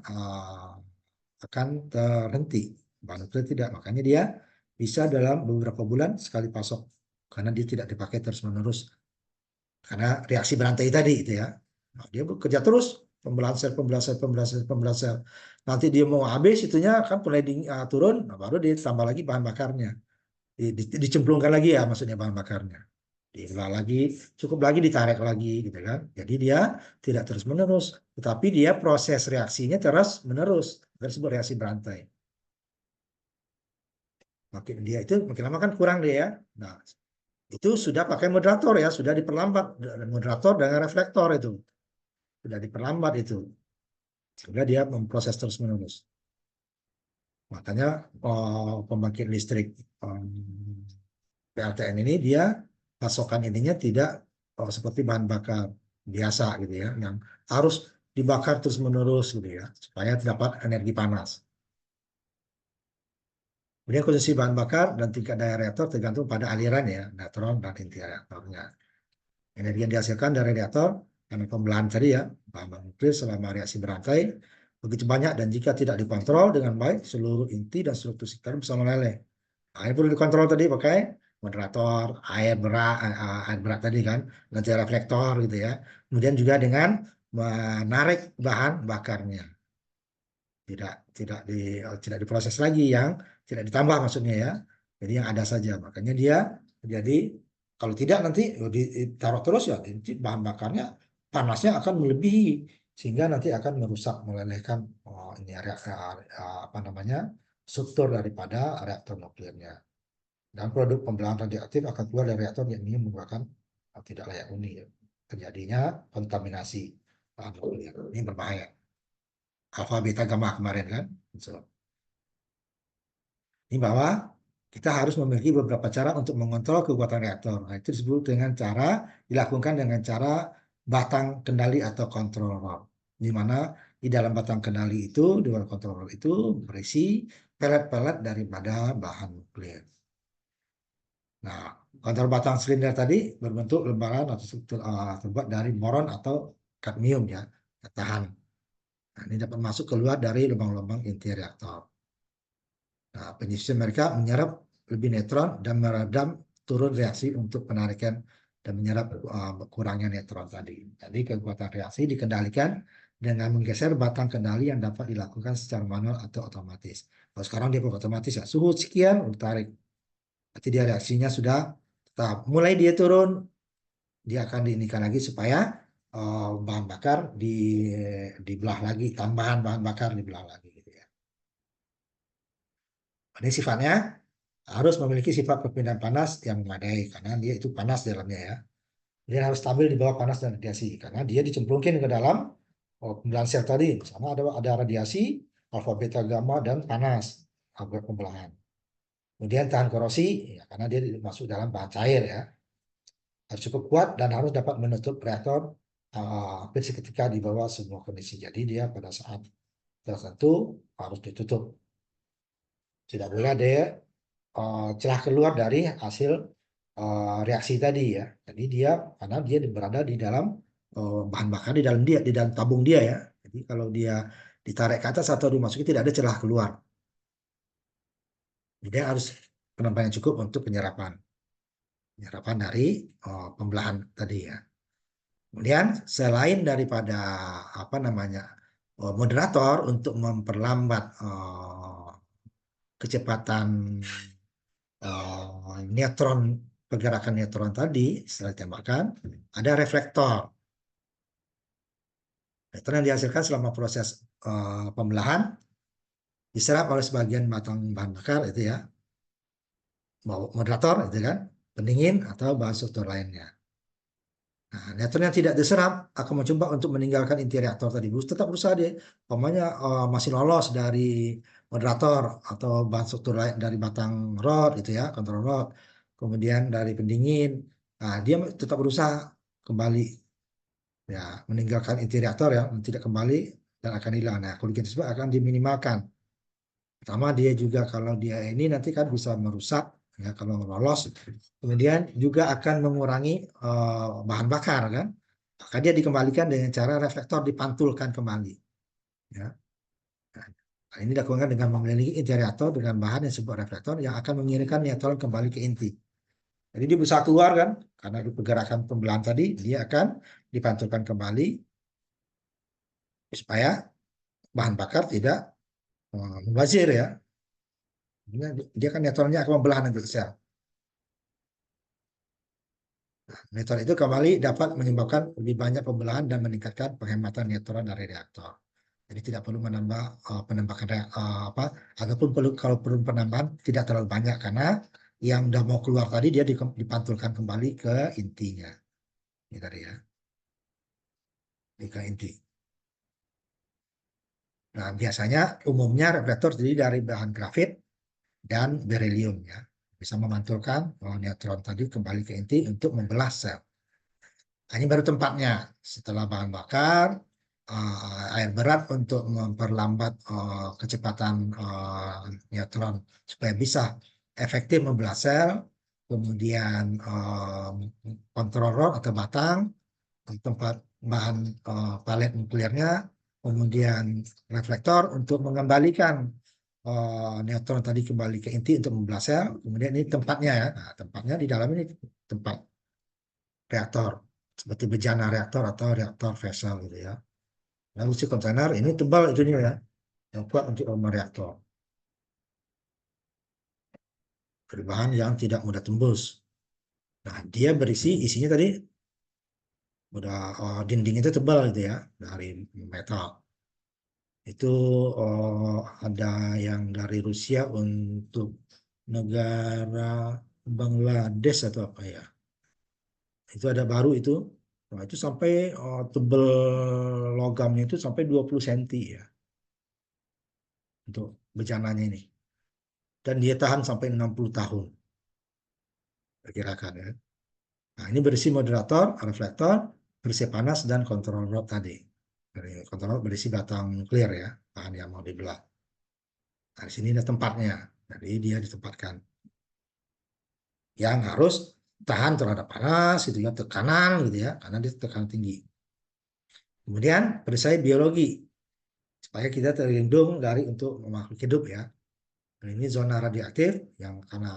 akan terhenti. Bahan nuklir tidak, makanya dia bisa dalam beberapa bulan sekali pasok karena dia tidak dipakai terus-menerus karena reaksi berantai tadi itu ya. Nah, dia bekerja terus pembelahan sel, pembelahan sel, pembelahan sel, pembelahan sel. Nanti dia mau habis itunya kan mulai turun, nah baru ditambah lagi bahan bakarnya. Dicemplungkan lagi ya maksudnya bahan bakarnya. Diolah lagi, cukup lagi ditarik lagi gitu kan. Jadi dia tidak terus menerus, tetapi dia proses reaksinya terus menerus. Tersebut reaksi berantai. Makin dia itu makin lama kan kurang dia ya. Nah, itu sudah pakai moderator ya, sudah diperlambat moderator dengan reflektor itu. Sudah diperlambat itu. Sehingga dia memproses terus menerus. Makanya pembangkit listrik PLTN ini dia pasokan ininya tidak seperti bahan bakar biasa gitu ya, yang harus dibakar terus menerus gitu ya, supaya dapat energi panas. Kemudian konsumsi bahan bakar dan tingkat daya reaktor tergantung pada aliran ya, neutron dan inti reaktornya. Energi yang dihasilkan dari reaktor karena pembelahan tadi ya, bahan nuklir selama reaksi berantai begitu banyak dan jika tidak dikontrol dengan baik, seluruh inti dan struktur sekitar bisa meleleh. Nah, ini perlu dikontrol tadi pakai moderator, air berat tadi kan, nanti reflektor gitu ya. Kemudian juga dengan menarik bahan bakarnya. Tidak diproses lagi yang tidak ditambah maksudnya ya. Jadi yang ada saja. Makanya dia jadi kalau tidak nanti ditaruh terus ya bahan bakarnya panasnya akan melebihi sehingga nanti akan merusak melelehkan ini apa namanya struktur daripada reaktor nuklirnya. Dan produk pembelahan radioaktif akan keluar dari reaktor yang ini merupakan tidak layak huni ya. Terjadinya kontaminasi bahan nuklir. Ini berbahaya. Alfa, beta, gamma kemarin kan. So, ini bahwa kita harus memiliki beberapa cara untuk mengontrol kekuatan reaktor. Nah, itu disebut dengan cara dilakukan dengan cara batang kendali atau kontrol. Di mana di dalam batang kendali itu, di dalam kontrol itu berisi pelet-pelet daripada bahan nuklir. Nah, kontrol batang silinder tadi berbentuk lembaran atau terbuat dari boron atau kadmium ya, tahan. Nah, ini dapat masuk keluar dari lubang-lubang inti reaktor. Nah, penyusun mereka menyerap lebih neutron dan meredam turun reaksi untuk penarikan dan menyerap kurangnya neutron tadi. Jadi kekuatan reaksi dikendalikan dengan menggeser batang kendali yang dapat dilakukan secara manual atau otomatis. Kalau sekarang dia otomatis ya, suhu sekian, tarik. Nanti dia reaksinya sudah tetap. Mulai dia turun, dia akan diinikan lagi supaya bahan bakar dibelah lagi, tambahan bahan bakar dibelah lagi gitu ya. Ini sifatnya harus memiliki sifat perpindahan panas yang memadai karena dia itu panas dalamnya ya. Dia harus stabil di bawah panas dan radiasi karena dia dicemplungin ke dalam pembelahan sel tadi. Sama ada radiasi, alfa, beta, gamma dan panas pembelahan. Kemudian tahan korosi ya, karena dia masuk dalam bahan cair ya. Harus cukup kuat dan harus dapat menutup reaktor hampir seketika di bawah semua kondisi. Jadi dia pada saat tertentu harus ditutup. Tidak boleh ada celah keluar dari hasil reaksi tadi ya. Jadi dia karena dia berada di dalam bahan bakar di dalam dia, di dalam tabung dia ya. Jadi kalau dia ditarik ke atas atau dimasuki tidak ada celah keluar. Jadi dia harus penampilan cukup untuk penyerapan dari pembelahan tadi ya. Kemudian selain daripada apa namanya moderator untuk memperlambat kecepatan neutron, pergerakan neutron tadi setelah ditembakkan, ada reflektor. Neutron yang dihasilkan selama proses pembelahan diserap oleh sebagian batang bahan bakar itu ya, moderator itu kan, pendingin atau bahan struktur lainnya. Nah, neutron yang tidak diserap akan mencoba untuk meninggalkan inti reaktor tadi. Tetap berusaha dia, umpamanya masih lolos dari moderator atau bahan struktur lain dari batang rod itu ya, kontrol rod, kemudian dari pendingin, Nah, dia tetap berusaha kembali, ya, meninggalkan inti reaktor ya, tidak kembali dan akan hilang. Nah, kerugian tersebut akan diminimalkan. Pertama, dia juga kalau dia ini nanti kan bisa merusak, ya, kalau lolos. Kemudian juga akan mengurangi bahan bakar kan. Maka dia dikembalikan dengan cara reflektor dipantulkan kembali. Ya. Nah, ini dilakukan dengan mengelilingi inti reaktor dengan bahan yang disebut reflektor yang akan mengirimkan neutron kembali ke inti. Jadi dia berusaha keluar kan, karena di pergerakan pembelahan tadi, dia akan dipantulkan kembali supaya bahan bakar tidak membazir ya. Dia kan neutronnya akan membelah nanti sel. Neutron itu kembali dapat menyebabkan lebih banyak pembelahan dan meningkatkan penghematan neutron dari reaktor. Jadi tidak perlu menambah penambahan apa, ataupun perlu kalau perlu penambahan tidak terlalu banyak karena yang udah mau keluar tadi dia dipantulkan kembali ke intinya. Ini tadi ya, ke inti. Nah, biasanya umumnya reflektor terdiri dari bahan grafit dan berilium ya. Bisa memantulkan neutron tadi kembali ke inti untuk membelah sel. Nah, ini baru tempatnya. Setelah bahan bakar, air berat untuk memperlambat kecepatan neutron supaya bisa efektif membelah sel. Kemudian kontrol rod atau batang, tempat bahan palet nuklirnya, kemudian reflektor untuk mengembalikan neutron tadi kembali ke inti untuk membelah sel. Kemudian ini tempatnya ya. Nah, tempatnya di dalam ini tempat reaktor seperti bejana reaktor atau reaktor vessel gitu ya. Lalu si kontainer ini tebal itu ya, yang kuat untuk reaktor. Dari bahan yang tidak mudah tembus. Nah, dia berisi isinya tadi udah dinding itu tebal gitu ya dari metal. Itu ada yang dari Rusia untuk negara Bangladesh atau apa ya. Itu ada baru itu. Nah, itu sampai tebel logamnya itu sampai 20 cm ya untuk bejananya ini. Dan dia tahan sampai 60 tahun, perkirakan ya. Nah, ini berisi moderator, reflektor, berisi panas, dan kontrol rod tadi. Kontrol rod berisi batang nuklir ya, bahan yang mau dibelah. Nah, di sini ada tempatnya. Jadi dia ditempatkan. Yang harus tahan terhadap panas, gitu ya, tekanan, gitu ya, karena dia tekanan tinggi. Kemudian perisai biologi, supaya kita terlindung dari untuk makhluk hidup ya. Nah, ini zona radioaktif yang karena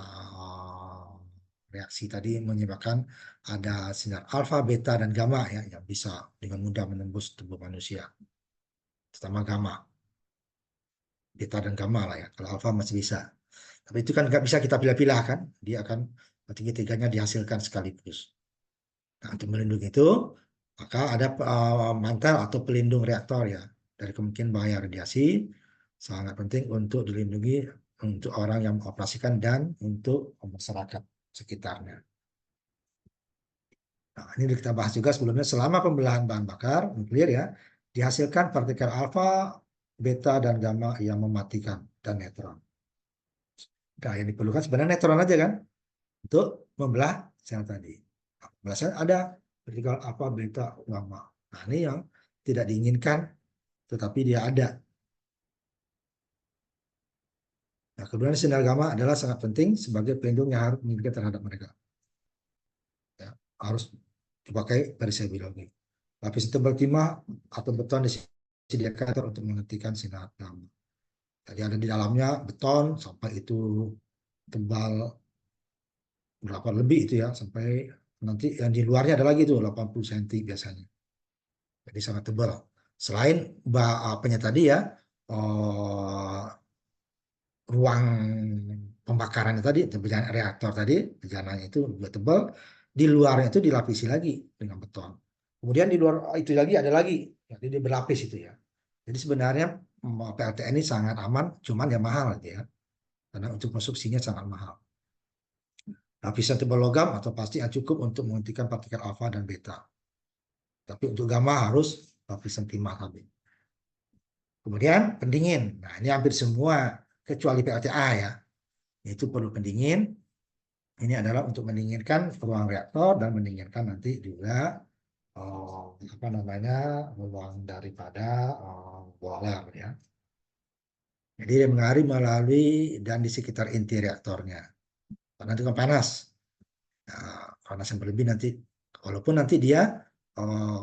reaksi tadi menyebabkan ada sinar alfa, beta, dan gamma ya yang bisa dengan mudah menembus tubuh manusia, terutama gamma, beta dan gamma lah ya. Kalau alfa masih bisa, tapi itu kan nggak bisa kita pilih-pilih kan, dia akan tiga-tiganya dihasilkan sekaligus. Nah, untuk melindungi itu, maka ada mantel atau pelindung reaktor ya dari kemungkinan bahaya radiasi, sangat penting untuk dilindungi untuk orang yang mengoperasikan dan untuk masyarakat sekitarnya. Nah, ini kita bahas juga sebelumnya, selama pembelahan bahan bakar nuklir ya, dihasilkan partikel alfa, beta, dan gamma yang mematikan dan neutron. Nah, yang diperlukan sebenarnya neutron aja kan untuk membelah sel tadi. Nah, membelah sel ada partikel alfa, beta, gamma. Nah, ini yang tidak diinginkan, tetapi dia ada. Nah, kemudian sinar gamma adalah sangat penting sebagai pelindung yang harus dimiliki terhadap mereka. Ya, harus dipakai perisai biologi. Lapisan tebal timah atau beton disediakan untuk menghentikan sinar gamma. Jadi ada di dalamnya beton sampai itu tebal berapa lebih itu ya, sampai nanti yang di luarnya ada lagi tuh 80 cm biasanya. Jadi sangat tebal. Selain apanya tadi ya, eh, ruang pembakaran tadi, reaktor tadi, bejananya itu juga tebal, di luarnya itu dilapisi lagi dengan beton. Kemudian di luar itu lagi ada lagi, jadi dia berlapis itu ya. Jadi sebenarnya PLTN ini sangat aman, cuman ya mahal gitu ya, karena untuk konstruksinya sangat mahal. Lapisan tebal logam atau plastik yang cukup untuk menghentikan partikel alfa dan beta. Tapi untuk gamma harus lapisan timah tadi. Kemudian pendingin. Nah, ini hampir semua kecuali PLTA ya. Itu perlu pendingin. Ini adalah untuk mendinginkan ruang reaktor dan mendinginkan nanti juga apa namanya ruang daripada boiler ya. Jadi dia mengalir melalui dan di sekitar inti reaktornya. Karena itu kan panas. Nah, panas yang berlebih nanti, walaupun nanti dia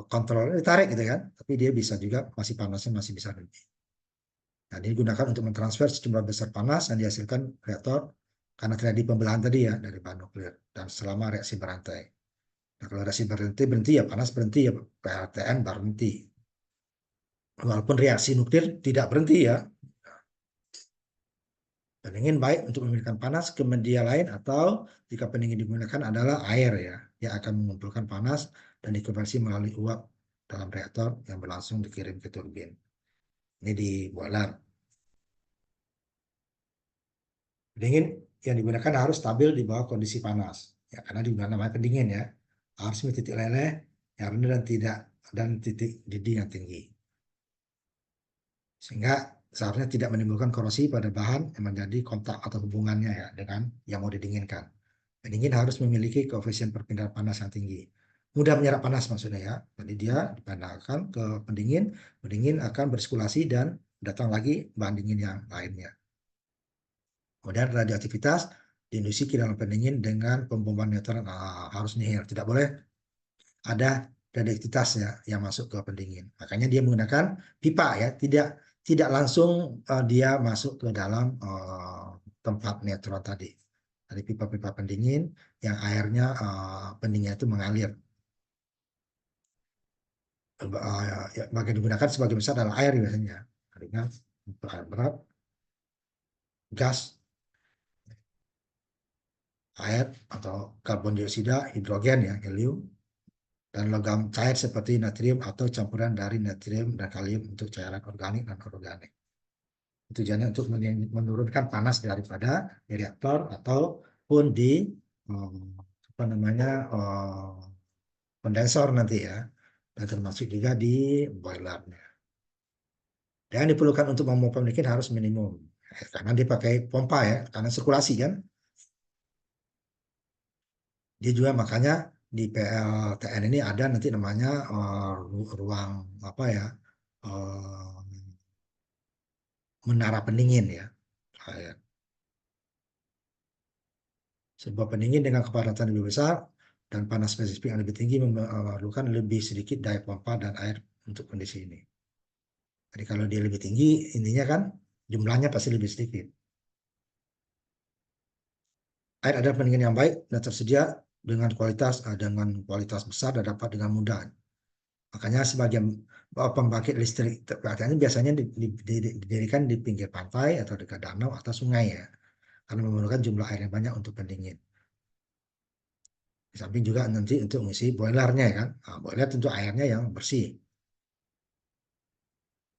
kontrolnya ditarik gitu kan, tapi dia bisa juga masih panasnya masih bisa lebih. Nah, ini digunakan untuk mentransfer sejumlah besar panas yang dihasilkan reaktor karena terjadi pembelahan tadi ya dari bahan nuklir dan selama reaksi berantai. Nah, kalau reaksi berhenti berhenti ya panas berhenti ya PLTN berhenti. Walaupun reaksi nuklir tidak berhenti ya. Pendingin baik untuk memindahkan panas ke media lain atau jika pendingin digunakan adalah air ya, yang akan mengumpulkan panas dan dikonversi melalui uap dalam reaktor yang berlangsung dikirim ke turbin. Ini di boiler. Pendingin yang digunakan harus stabil di bawah kondisi panas, ya karena digunakan namanya pendingin ya. Harus memiliki titik leleh yang rendah dan tidak dan titik didih yang tinggi, sehingga seharusnya tidak menimbulkan korosi pada bahan yang menjadi kontak atau hubungannya ya dengan yang mau didinginkan. Pendingin harus memiliki koefisien perpindahan panas yang tinggi. Mudah menyerap panas maksudnya ya. Jadi dia dipindahkan ke pendingin, pendingin akan bersirkulasi dan datang lagi bahan dingin yang lainnya. Kemudian radioaktivitas diinduksi ke dalam pendingin dengan pembomban neutron harus nihil. Tidak boleh ada radioaktivitasnya yang masuk ke pendingin. Makanya dia menggunakan pipa ya, tidak tidak langsung dia masuk ke dalam tempat neutron tadi. Dari pipa-pipa pendingin yang airnya pendingin itu mengalir. Bagian digunakan sebagai besar adalah air biasanya. Karena untuk air berat, gas, air atau karbon dioksida, hidrogen ya, helium, dan logam cair seperti natrium atau campuran dari natrium dan kalium untuk cairan organik dan anorganik. Tujuannya untuk menurunkan panas daripada reaktor ataupun di apa namanya kondensor nanti ya, dan termasuk juga di boilernya. Dan diperlukan untuk memompa pendingin harus minimum karena dipakai pompa ya, karena sirkulasi kan. Dia juga makanya di PLTN ini ada nanti namanya ruang apa ya, uh, menara pendingin ya. Kayak sebuah pendingin dengan kepadatan lebih besar dan panas spesifik yang lebih tinggi memerlukan lebih sedikit daya pompa dan air untuk kondisi ini. Jadi kalau dia lebih tinggi, intinya kan jumlahnya pasti lebih sedikit. Air adalah pendingin yang baik dan tersedia dengan kualitas besar dan dapat dengan mudah. Makanya sebagian pembangkit listrik PLTN biasanya didirikan di pinggir pantai atau dekat danau atau sungai ya, karena memerlukan jumlah air yang banyak untuk pendingin. Di samping juga nanti untuk mengisi boilernya ya kan, nah, boiler tentu airnya yang bersih.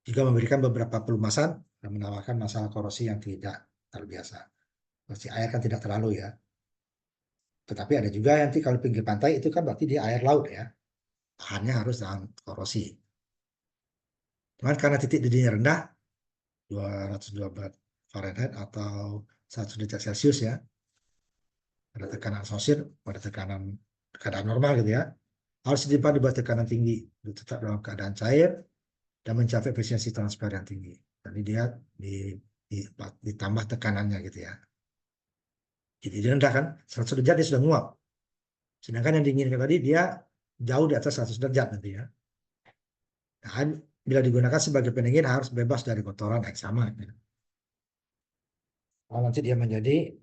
Juga memberikan beberapa pelumasan dan menawarkan masalah korosi yang tidak terbiasa. Korosi air kan tidak terlalu ya. Tetapi ada juga nanti kalau pinggir pantai itu kan berarti dia air laut ya. Tahannya harus tahan korosi. Cuman karena titik didihnya rendah, 212 Fahrenheit atau 100 derajat Celcius ya, pada tekanan atmosfer, pada tekanan keadaan normal gitu ya, harus disimpan di bawah tekanan tinggi, tetap dalam keadaan cair dan mencapai efisiensi transfer yang tinggi. Jadi dia di, ditambah tekanannya gitu ya. Jadi dia rendah kan, 100 derajat dia sudah nguap. Sedangkan yang diinginkan tadi dia jauh di atas 100 derajat nanti ya. Dan bila digunakan sebagai pendingin harus bebas dari kotoran yang sama. Ya. Kalau nanti dia menjadi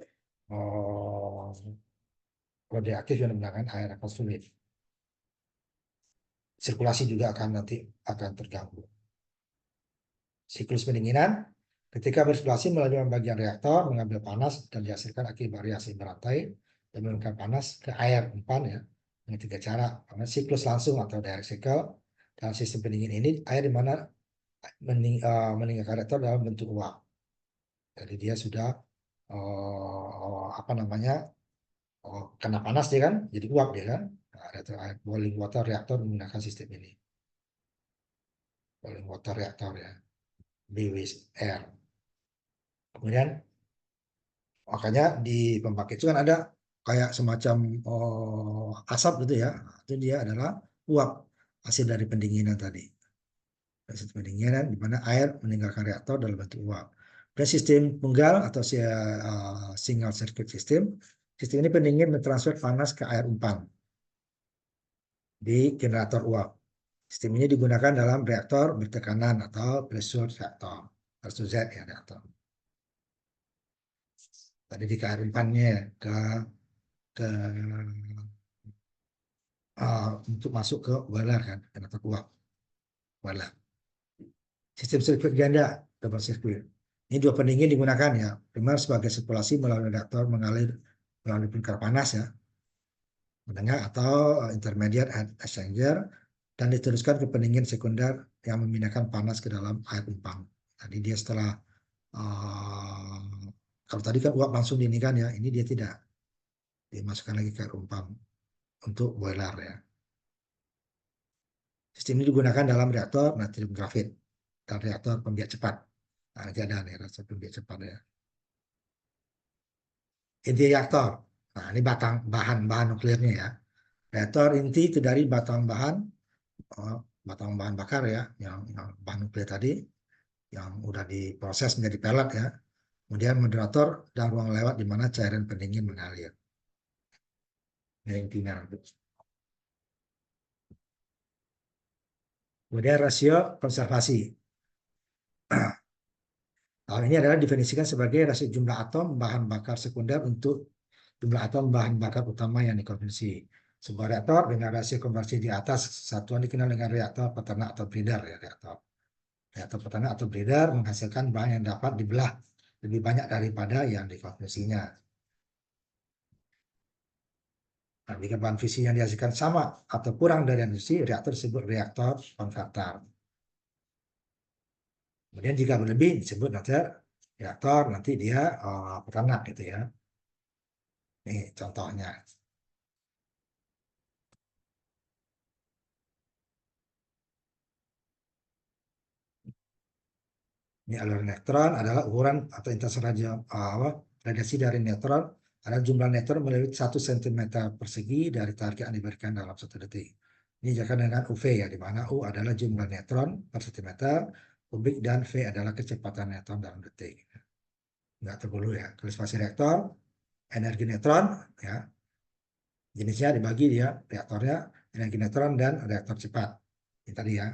oh, radioaktif yang menggunakan air akan sulit. Sirkulasi juga akan nanti akan terganggu. Siklus pendinginan ketika bersirkulasi melalui bagian reaktor mengambil panas dan dihasilkan akibat reaksi berantai dan menurunkan panas ke air umpan ya dengan tiga cara. Karena siklus langsung atau direct cycle dalam sistem pendingin ini air di mana meninggalkan reaktor dalam bentuk uap. Jadi dia sudah apa namanya kena panas dia kan, jadi uap dia kan. Nah, air boiling water reaktor menggunakan sistem ini, boiling water reaktor ya, BWR. Kemudian makanya di pembangkit itu kan ada kayak semacam asap gitu ya. Itu dia adalah uap hasil dari pendinginan tadi. Proses pendinginan di mana air meninggalkan reaktor dalam bentuk uap. Dan sistem penggal atau single circuit system, sistem ini pendingin mentransfer panas ke air umpan di generator uap. Sistem ini digunakan dalam reaktor bertekanan atau pressure reaktor. Pressure Z ya reaktor. Tadi di ke air umpannya ke untuk masuk ke boiler kan, generator uap boiler. Sistem sirkuit ganda, double circuit. Ini dua pendingin digunakan ya. Primer sebagai sirkulasi melalui reaktor mengalir melalui lingkar panas ya, menengah atau intermediate exchanger, dan diteruskan ke pendingin sekunder yang memindahkan panas ke dalam air umpan. Tadi dia setelah kalau tadi kan uap langsung dinikan ya, ini dia tidak, dimasukkan lagi ke air umpan untuk boiler ya. Sistem ini digunakan dalam reaktor natrium grafit dan reaktor pembiak cepat. Nah, nanti ada nih reaktor pembiak cepat ya. Inti reaktor. Nah, ini bahan nuklirnya ya. Reaktor inti itu dari batang bahan bakar ya, yang bahan nuklir tadi, yang udah diproses menjadi pelet ya. Kemudian moderator dan ruang lewat di mana cairan pendingin mengalir. Ini intinya. Kemudian rasio konservasi. Hal ini adalah definisikan sebagai rasio jumlah atom bahan bakar sekunder untuk jumlah atom bahan bakar utama yang dikonsumsi. Sebuah reaktor dengan rasio konversi di atas satuan dikenal dengan reaktor peternak atau breeder ya, reaktor peternak atau breeder menghasilkan bahan yang dapat dibelah lebih banyak daripada yang dikonsumsinya. Nah, jika bahan fisi yang dihasilkan sama atau kurang dari yang diisi, reaktor disebut reaktor konverter. Kemudian jika berlebih disebut nanti reaktor, nanti dia peternak gitu ya. Ini contohnya. Ini aliran neutron adalah ukuran atau radiasi dari neutron adalah jumlah neutron melewati 1 cm persegi dari target yang diberikan dalam 1 detik. Ini dijelaskan dengan UV ya, di mana U adalah jumlah neutron per cm kubik dan V adalah kecepatan neutron dalam detik. Nggak terlalu ya. Klasifikasi reaktor, energi neutron ya, jenisnya dibagi dia reaktornya, energi neutron dan reaktor cepat. Ini tadi ya.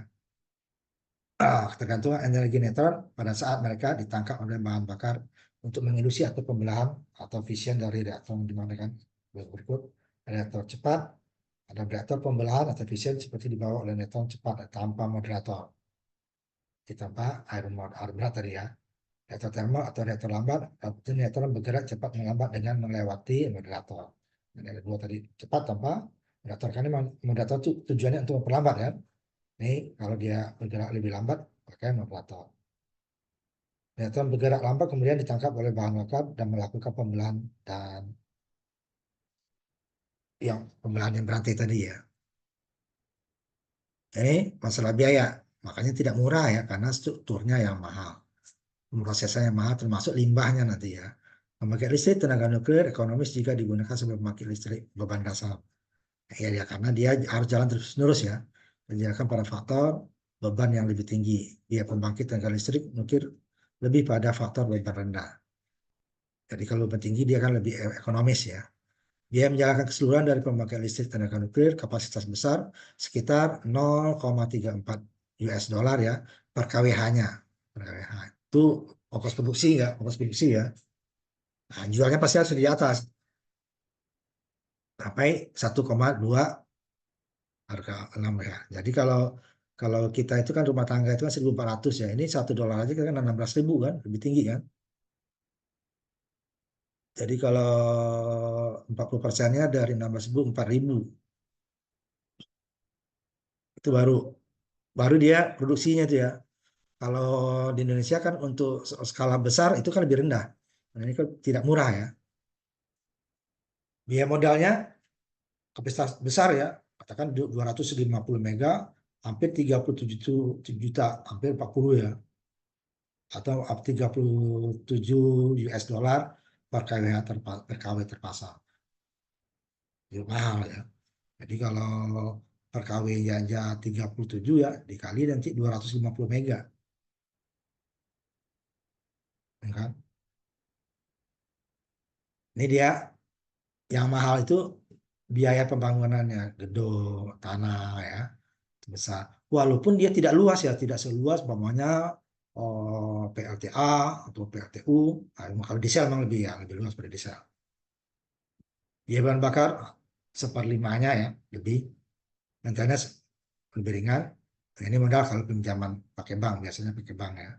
Tergantung energi neutron pada saat mereka ditangkap oleh bahan bakar untuk menginduksi atau pembelahan atau fission dari reaktor yang dimanakan berikut. Reaktor cepat, ada reaktor pembelahan atau fission seperti dibawa oleh neutron cepat tanpa moderator, tanpa air berat tadi ya. Reaktor termal atau reaktor lambat, itu neutron bergerak cepat melambat dengan melewati moderator. Dan ada dua tadi, cepat tanpa moderator, karena moderator itu tujuannya untuk memperlambat ya. Ini kalau dia bergerak lebih lambat pakai moderator. Neutron bergerak lambat kemudian ditangkap oleh bahan bakar dan melakukan pembelahan dan pembelahan yang berantai tadi ya. Ini masalah biaya, makanya tidak murah ya karena strukturnya yang mahal, prosesnya yang mahal termasuk limbahnya nanti ya. Pembangkit listrik tenaga nuklir ekonomis jika digunakan sebagai pembangkit listrik beban dasar. Ya, karena dia harus jalan terus-menerus ya, menjalankan pada faktor beban yang lebih tinggi. Dia pembangkit tenaga listrik nuklir lebih pada faktor beban rendah. Jadi kalau beban tinggi dia kan lebih ekonomis ya. Dia menjalankan keseluruhan dari pembangkit listrik tenaga nuklir kapasitas besar sekitar 0,34 US dollar ya per kWh-nya. Per kWh. Itu ongkos produksi ya, ongkos produksi ya. Nah, jualnya pasti harus di atas sampai 1,2 harga 6 ya. Jadi kalau kalau kita itu kan rumah tangga itu kan 1.400 ya. Ini $1 aja kan 16.000 kan, lebih tinggi kan. Jadi kalau 40%-nya dari 16.000 4.000. Itu baru dia produksinya itu ya. Kalau di Indonesia kan untuk skala besar itu kan lebih rendah. Nah, ini kan tidak murah ya. Biaya modalnya kapasitas besar ya, katakan 250 mega, hampir 37 juta, hampir 40 ya. Atau 37 US dollar per KW terpasang. itu mahal ya. Jadi kalau per kW aja 37 ya dikali nanti 250 mega, ya kan? Ini dia yang mahal itu biaya pembangunannya, gedung, tanah ya, besar. Walaupun dia tidak luas ya, tidak seluas umpamanya PLTA atau PLTU. Nah, kalau diesel memang lebih ya, lebih luas pada diesel. Biaya bahan bakar seperlimanya ya, lebih. Maintenance lebih ringan. Nah, ini modal kalau pinjaman pakai bank, biasanya pakai bank ya.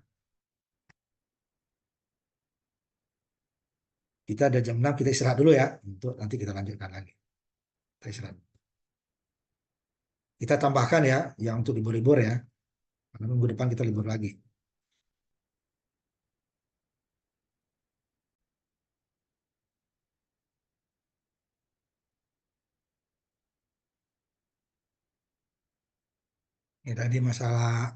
Kita ada jam 6, kita istirahat dulu ya. Untuk nanti kita lanjutkan lagi. Kita istirahat. Kita tambahkan ya, yang untuk libur-libur ya. Karena minggu depan kita libur lagi. Ini tadi masalah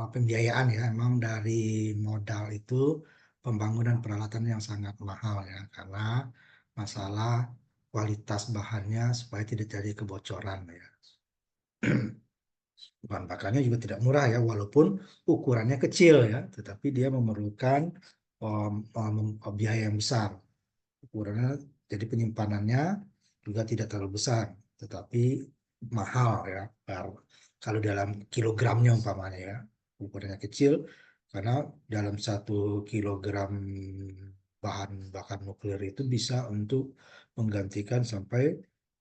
pembiayaan ya, emang dari modal itu pembangunan peralatan yang sangat mahal ya, karena masalah kualitas bahannya supaya tidak jadi kebocoran ya. Bahan bakarnya juga tidak murah ya, walaupun ukurannya kecil ya, tetapi dia memerlukan biaya yang besar. Ukurannya, jadi penyimpanannya juga tidak terlalu besar, tetapi mahal ya. Kalau dalam kilogramnya umpamanya ya, ukurannya kecil, karena dalam 1 kilogram bahan bakar nuklir itu bisa untuk menggantikan sampai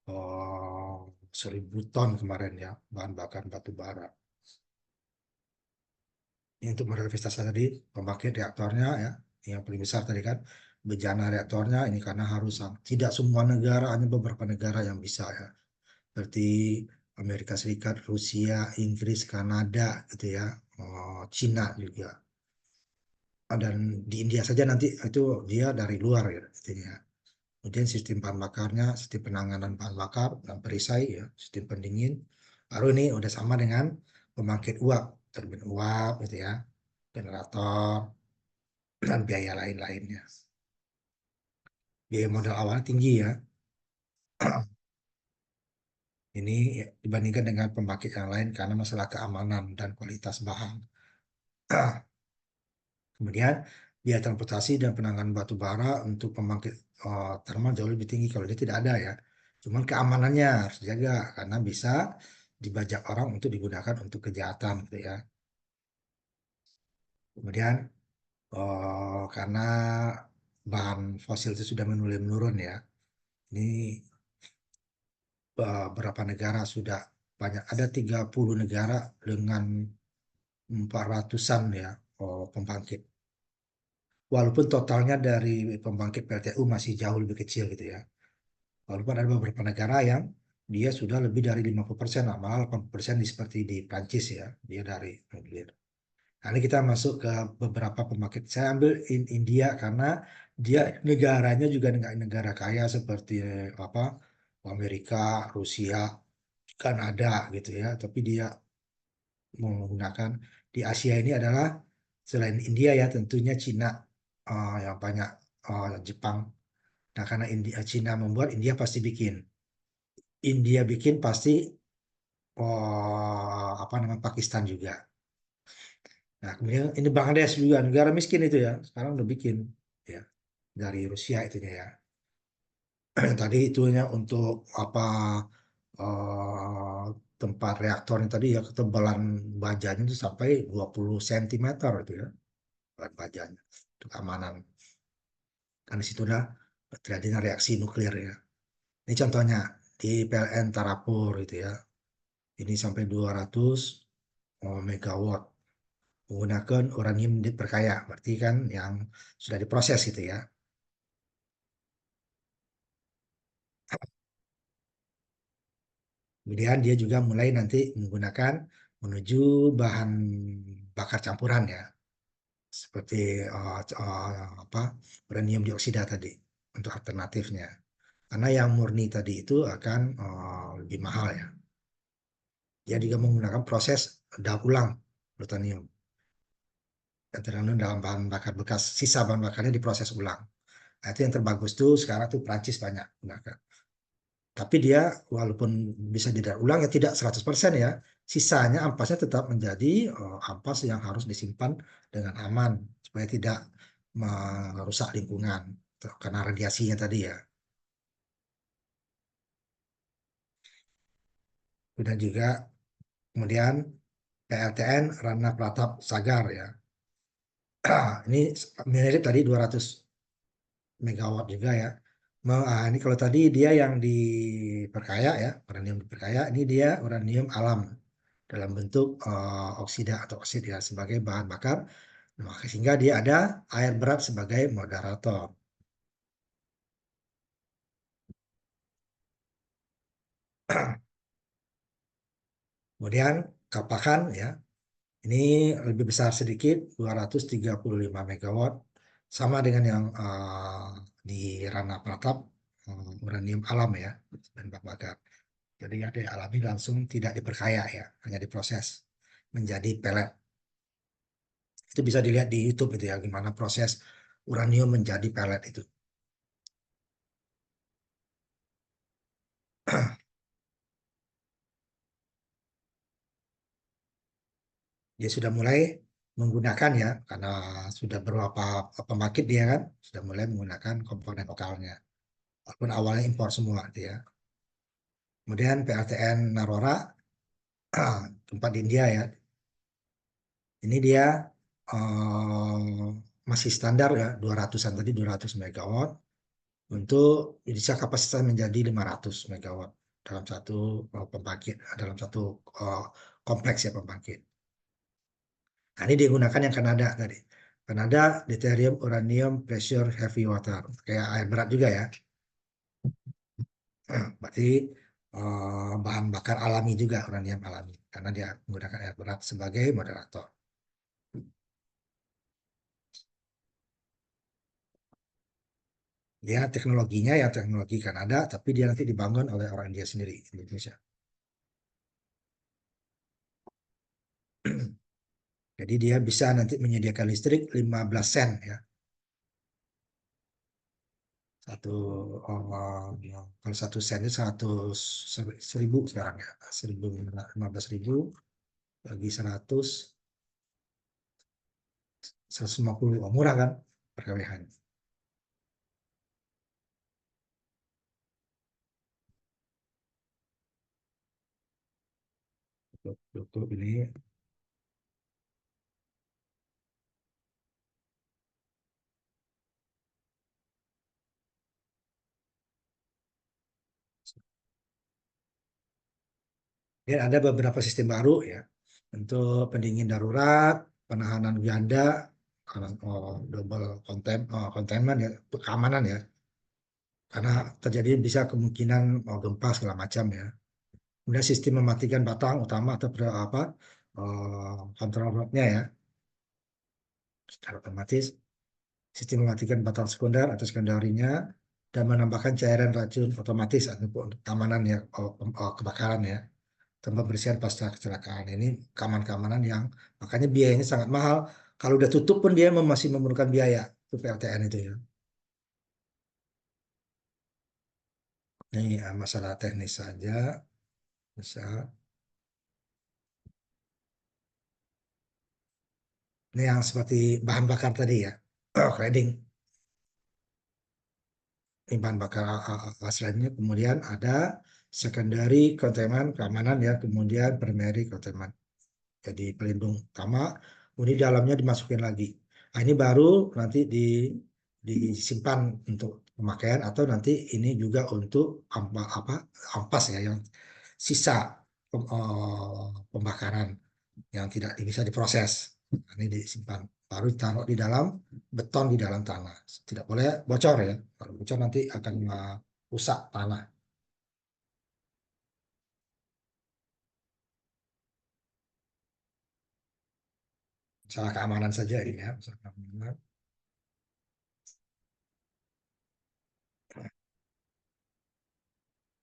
1.000 ton kemarin ya bahan bakar batu bara. Ini untuk modal investasi tadi, pembangkit reaktornya ya, yang paling besar tadi kan, bejana reaktornya ini karena harus tidak semua negara, hanya beberapa negara yang bisa ya, seperti Amerika Serikat, Rusia, Inggris, Kanada gitu ya, Cina juga. Dan di India saja nanti itu dia dari luar ya, artinya. Kemudian sistem bahan bakarnya, sistem penanganan bahan bakar dan perisai ya, sistem pendingin. Baru ini udah sama dengan pembangkit uap, turbin uap gitu ya, generator dan biaya lain-lainnya. Biaya modal awal tinggi ya. Ini ya, dibandingkan dengan pembangkit yang lain karena masalah keamanan dan kualitas bahan. Kemudian biaya transportasi dan penanganan batu bara untuk pembangkit termal jauh lebih tinggi kalau dia tidak ada ya. Cuman keamanannya harus dijaga karena bisa dibajak orang untuk digunakan untuk kejahatan gitu ya. Kemudian karena bahan fosil itu sudah menurun ya. Ini beberapa negara sudah banyak, ada 30 negara dengan 400-an ya pembangkit. Walaupun totalnya dari pembangkit PLTU masih jauh lebih kecil gitu ya. Walaupun ada beberapa negara yang dia sudah lebih dari 50%, malah 80% seperti di Prancis ya, dia dari nuklir. Nah, ini kita masuk ke beberapa pembangkit. Saya ambil India karena dia negaranya juga negara kaya seperti apa Amerika, Rusia, Kanada gitu ya. Tapi dia menggunakan di Asia ini adalah selain India ya tentunya Cina yang banyak, Jepang. Nah karena Cina membuat, India pasti bikin. India bikin pasti apa namanya Pakistan juga. Nah kemudian ini Bangladesh juga negara miskin itu ya sekarang udah bikin ya dari Rusia itunya ya. Tadi itunya untuk apa tempat reaktornya tadi ya ketebalan bajanya itu sampai 20 cm itu ya bahan bajanya untuk keamanan. Kan di situlah terjadinya reaksi nuklir ya. Ini contohnya di PLN Tarapur itu ya. Ini sampai 200 megawatt menggunakan uranium berkaya, berarti kan yang sudah diproses gitu ya. Kemudian dia juga mulai nanti menggunakan menuju bahan bakar campuran ya, seperti apa uranium dioksida tadi untuk alternatifnya. Karena yang murni tadi itu akan lebih mahal ya. Dia juga menggunakan proses daur ulang plutonium yang terkandung dalam bahan bakar bekas, sisa bahan bakarnya diproses ulang. Nah, itu yang terbagus tuh sekarang tuh Prancis banyak gunakan. Tapi dia walaupun bisa didaur ulang ya tidak 100% ya. Sisanya ampasnya tetap menjadi ampas yang harus disimpan dengan aman supaya tidak merusak lingkungan karena radiasinya tadi ya. Dan juga kemudian PLTN Rana Pratap Sagar ya. Ini mirip tadi 200 megawatt juga ya. Ini kalau tadi dia yang diperkaya ya, uranium diperkaya, ini dia uranium alam dalam bentuk oksida atau oksid ya sebagai bahan bakar. Maka sehingga dia ada air berat sebagai moderator. Kemudian Kapakan ya, ini lebih besar sedikit 235 megawatt sama dengan yang di Rana Pratap uranium alam ya dan bahan bakar. Jadi yang dialami langsung tidak diperkaya ya, hanya diproses menjadi pelet. Itu bisa dilihat di YouTube itu ya, gimana proses uranium menjadi pelet itu. Dia sudah mulai menggunakan ya, karena sudah beberapa pembangkit dia kan, sudah mulai menggunakan komponen lokalnya. Walaupun awalnya impor semua gitu ya. Kemudian PLTN Narora, tempat di India ya, ini dia eh, masih standar ya, 200-an tadi 200 megawatt. Untuk bisa kapasitas menjadi 500 megawatt dalam satu pembangkit, dalam satu eh, kompleks ya pembangkit. Nah, ini digunakan yang Kanada tadi. Kanada deuterium uranium pressure heavy water, kayak air berat juga ya. Berarti bahan bakar alami juga uranium alami karena dia menggunakan air berat sebagai moderator. Dia teknologinya ya teknologi Kanada, tapi dia nanti dibangun oleh orang India sendiri, Indonesia. Jadi dia bisa nanti menyediakan listrik 15 sen ya. Satu kalau 1 sen itu 100.000 sekarang ya. 15.000 bagi 150. Oh, murah kan per kWh. Untuk ini dan ada beberapa sistem baru ya untuk pendingin darurat, penahanan ganda, karena double containment ya, keamanan ya. Karena terjadi bisa kemungkinan gempa segala macam ya. Kemudian sistem mematikan batang utama atau apa kontrol rodnya ya secara otomatis. Sistem mematikan batang sekunder atau sekunderinya dan menambahkan cairan racun otomatis untuk keamanan ya kebakaran ya. Dan pembersihan pasca kecelakaan ini keamanan-keamanan yang makanya biayanya sangat mahal. Kalau udah tutup pun dia masih memerlukan biaya itu PLTN itu ya. Ini masalah teknis saja. Bisa. Ini yang seperti bahan bakar tadi ya. Cladding. Ini bahan bakar aslinya. Kemudian ada secondary containment keamanan ya. Kemudian primary containment. Jadi pelindung utama. Kemudian di dalamnya dimasukin lagi. Nah, ini baru nanti disimpan untuk pemakaian atau nanti ini juga untuk ampas ya yang sisa pembakaran yang tidak bisa diproses. Nah, ini disimpan baru ditaruh di dalam beton di dalam tanah. Tidak boleh bocor ya. Kalau bocor nanti akan rusak tanah. Masalah keamanan saja ini ya. Masalah keamanan.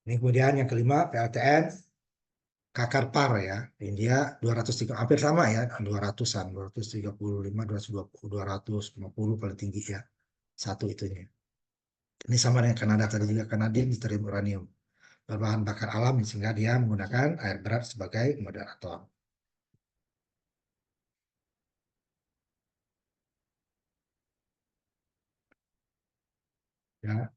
Ini kemudian yang kelima PLTN Kakar Par ya. India 203 hampir sama ya 200-an 235 220 250 paling tinggi ya satu itunya. Ini sama dengan Kanada tadi juga Kanadian deuterium uranium. berbahan bakar alam sehingga dia menggunakan air berat sebagai moderator. Ya.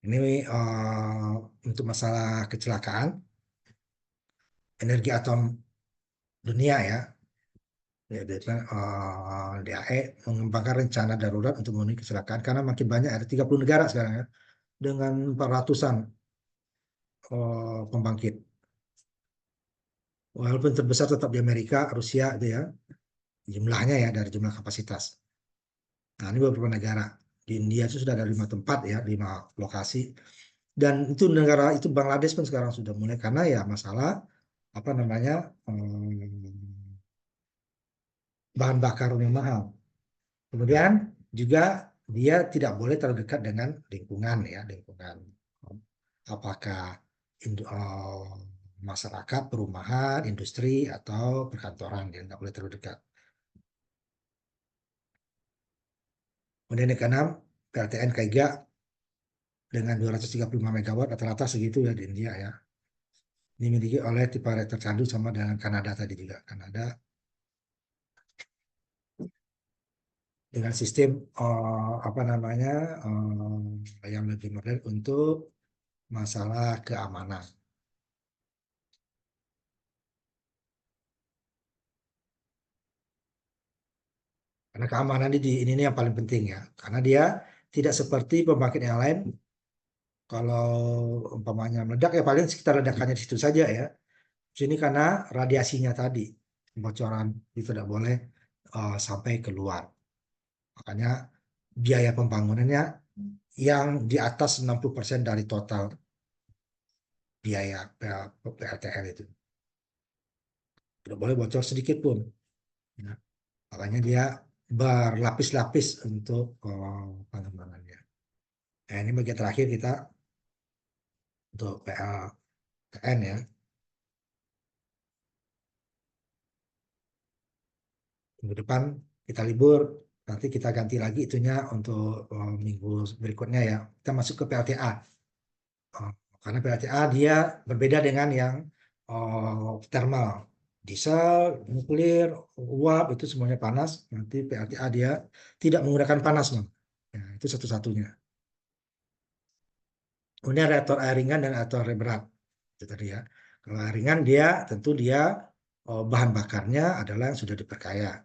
Ini untuk masalah kecelakaan, energi atom dunia ya, DAE mengembangkan rencana darurat untuk memenuhi kecelakaan karena makin banyak, ada 30 negara sekarang ya, dengan 400-an pembangkit. Walaupun terbesar tetap di Amerika, Rusia itu ya, jumlahnya ya dari jumlah kapasitas. Nah, ini beberapa negara. Di India itu sudah ada 5 tempat ya, 5 lokasi. Dan itu negara itu Bangladesh pun sekarang sudah mulai karena ya masalah apa namanya bahan bakar yang mahal. Kemudian juga dia tidak boleh terlalu dekat dengan lingkungan ya, lingkungan. Apakah masyarakat, perumahan, industri atau perkantoran, dia nggak boleh terlalu dekat. Kemudian yang keenam, PLTN KIGA dengan 235 megawatt rata-rata segitu ya di India ya. Dimiliki oleh tipe reaktor tercandu sama dengan Kanada tadi juga. Kanada dengan sistem apa namanya yang lebih modern untuk masalah keamanan. Karena keamanan ini yang paling penting ya. Karena dia tidak seperti pembangkit yang lain. Kalau umpamanya meledak ya paling sekitar ledakannya di situ saja ya. Sini karena radiasinya tadi, bocoran itu tidak boleh sampai keluar. Makanya biaya pembangunannya yang di atas 60% dari total biaya PLTN itu. Tidak boleh bocor sedikit pun. Ya. Makanya dia berlapis-lapis untuk pengembangannya. Nah, ini bagian terakhir kita untuk PLTN ya. Minggu depan kita libur, nanti kita ganti lagi itunya untuk minggu berikutnya ya. Kita masuk ke PLTA. Oh, karena PLTA dia berbeda dengan yang thermal. Diesel, nuklir, uap itu semuanya panas. Nanti PLTA dia tidak menggunakan panas, Bang. Ya, itu satu-satunya. Kemudian reaktor air ringan dan reaktor air berat. Itu tadi ya. Kalau air ringan dia tentu dia bahan bakarnya adalah yang sudah diperkaya.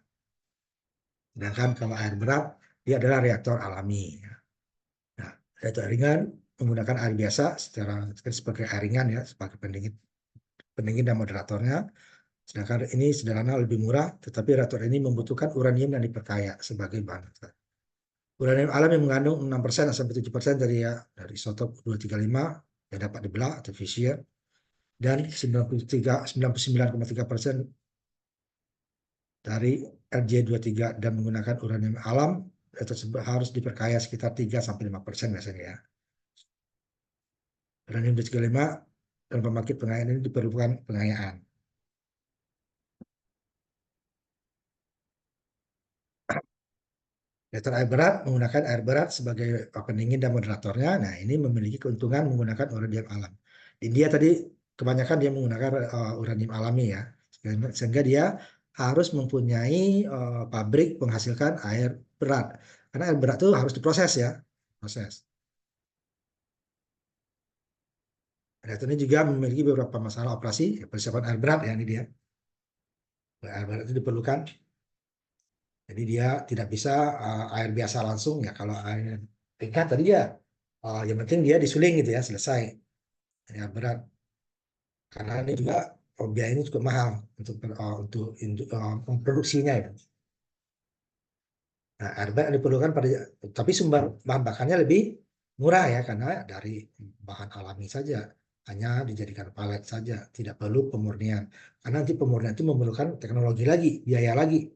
Sedangkan kalau air berat dia adalah reaktor alami. Nah, reaktor air ringan menggunakan air biasa sebagai air ringan ya sebagai pendingin pendingin dan moderatornya. Sedangkan ini sederhana lebih murah, tetapi reaktor ini membutuhkan uranium yang diperkaya sebagai bahan bakar. Uranium alam yang mengandung 6% sampai 7% dari isotop 235 yang dapat dibelah atau fission dan 99,3% dari Rj23 dan menggunakan uranium alam tersebut harus diperkaya sekitar 3-5% biasanya ya. Uranium 235 dan pembangkit pengayaan ini diperlukan pengayaan. Reaktor air berat menggunakan air berat sebagai pendingin dan moderatornya. Nah, ini memiliki keuntungan menggunakan uranium alam. Di India tadi kebanyakan dia menggunakan uranium alami ya, sehingga dia harus mempunyai pabrik menghasilkan air berat. Karena air berat itu harus diproses ya, proses. Reaktor ini juga memiliki beberapa masalah operasi, persiapan air berat ya ini dia. Air berat itu diperlukan, jadi dia tidak bisa air biasa langsung ya. Kalau air tingkat tadi ya, yang penting dia disuling gitu ya, selesai. Ya berat. Karena ini juga biayanya cukup mahal untuk memproduksinya ya. Nah, airbag diperlukan tapi sumber bahan bakarnya lebih murah ya karena dari bahan alami saja, hanya dijadikan palet saja, tidak perlu pemurnian. Karena nanti pemurnian itu memerlukan teknologi lagi, biaya lagi.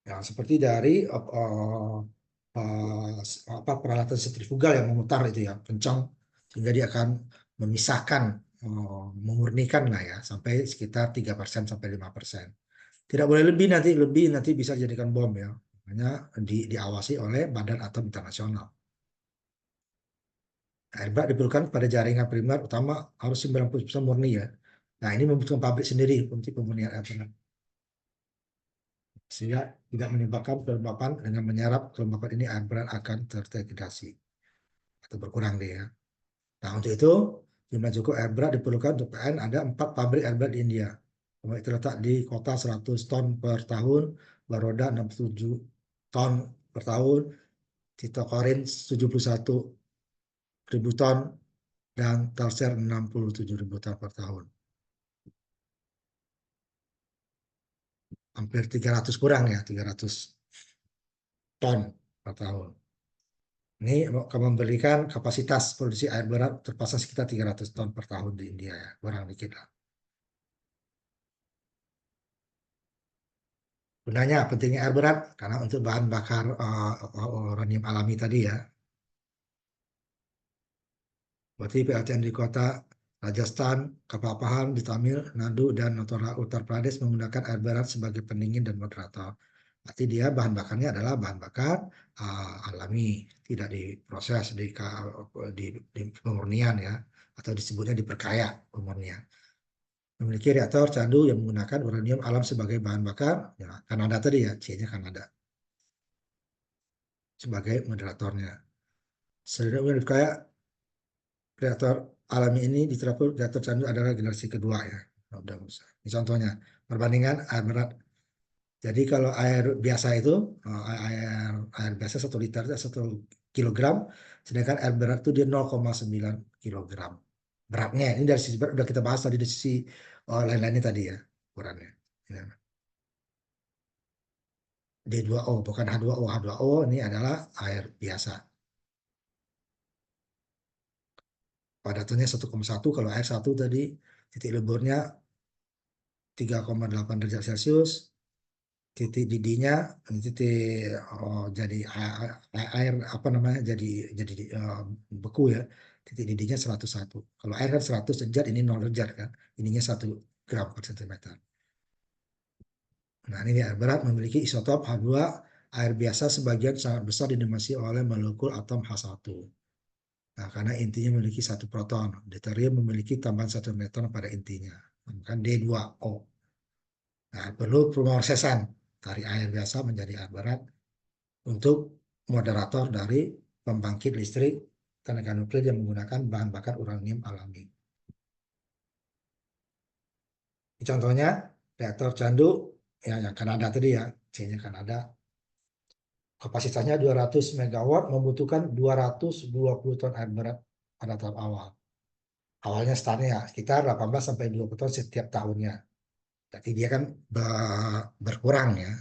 Ya, seperti dari apa peralatan sentrifugal yang memutar itu ya, kencang sehingga dia akan memisahkan, memurnikan lah ya sampai sekitar 3% sampai 5%. Tidak boleh lebih nanti bisa dijadikan bom ya. hanya diawasi oleh Badan Atom Internasional. Air berat diperlukan pada jaringan primer utama harus 90% murni ya. Nah, ini membutuhkan pabrik sendiri untuk pemurnian air berat. Sehingga tidak menyebabkan kelembapan dengan menyerap kelembapan ini air berat akan terdegradasi atau berkurang dia. Nah, untuk itu jumlah cukup air berat diperlukan untuk PN ada 4 pabrik air berat di India. Yang terletak di kota 100 ton per tahun, Baroda 67 ton per tahun, Titokorin 71.000 ton, dan Talser 67.000 ton per tahun. Hampir 300 kurang ya, 300 ton per tahun. Ini akan memberikan kapasitas produksi air berat terpasang sekitar 300 ton per tahun di India ya, kurang dikit lah. Gunanya pentingnya air berat karena untuk bahan bakar uranium alami tadi ya. Berarti PLTN di kota Rajasthan, Kapal Pahang di Tamil Nadu, dan Uttar Pradesh menggunakan air berat sebagai pendingin dan moderator. Berarti dia bahan bakarnya adalah bahan bakar alami, tidak diproses di pemurnian ya, atau disebutnya diperkaya pemurnian. Memiliki reaktor candu yang menggunakan uranium alam sebagai bahan bakar, ya, Kanada tadi ya, C-nya Kanada sebagai moderatornya. Selanjutnya kayak reaktor alami ini diterapkan reaktor candu adalah generasi kedua ya. Ini contohnya perbandingan air berat. Jadi kalau air biasa itu air biasa 1 liter itu 1 kilogram, sedangkan air berat itu dia 0,9 kilogram beratnya. Ini dari sisi berat udah kita bahas tadi dari sisi lain-lainnya tadi ya ukurannya. Ya. D2O bukan H2O. H2O ini adalah air biasa. Padatannya 1,1, kalau air 1 tadi titik leburnya 3,8 derajat Celcius, titik didihnya titik jadi air apa namanya jadi beku ya, titik didihnya 101. Kalau air kan 100 derajat, ini 0 derajat kan, ininya 1 gram per sentimeter. Nah, ini air berat memiliki isotop H2. Air biasa sebagian sangat besar didominasi oleh molekul atom H1. Nah, karena intinya memiliki 1 proton, deuterium memiliki tambahan 1 neutron pada intinya, kan D2O. Nah, perlu pemrosesan dari air biasa menjadi air berat untuk moderator dari pembangkit listrik tenaga nuklir yang menggunakan bahan bakar uranium alami. Contohnya reaktor candu yang Kanada tadi ya, C-nya Kanada. Kapasitasnya 200 megawatt, membutuhkan 220 ton air berat pada tahap awal. Awalnya startnya ya, sekitar 18 sampai 20 ton setiap tahunnya. Tapi dia kan berkurang ya.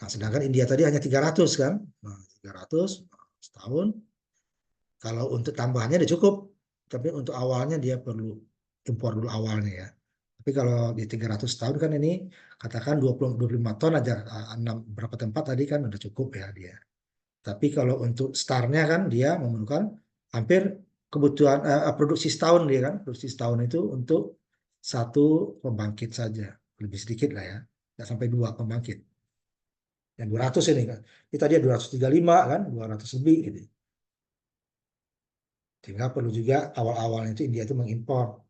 Nah, sedangkan India tadi hanya 300 kan. Nah, 300 setahun. Kalau untuk tambahannya udah cukup. Tapi untuk awalnya dia perlu impor dulu awalnya ya. Tapi kalau di 300 tahun kan ini katakan 25 ton aja, 6 berapa tempat tadi kan udah cukup ya dia. Tapi kalau untuk startnya kan dia memerlukan hampir kebutuhan produksi setahun dia kan, produksi setahun itu untuk 1 pembangkit saja, lebih sedikit lah ya, nggak sampai 2 pembangkit. Yang 200 ini kan, kita dia 235 kan, 200 lebih gitu. Sehingga perlu juga awal-awalnya itu India itu mengimpor.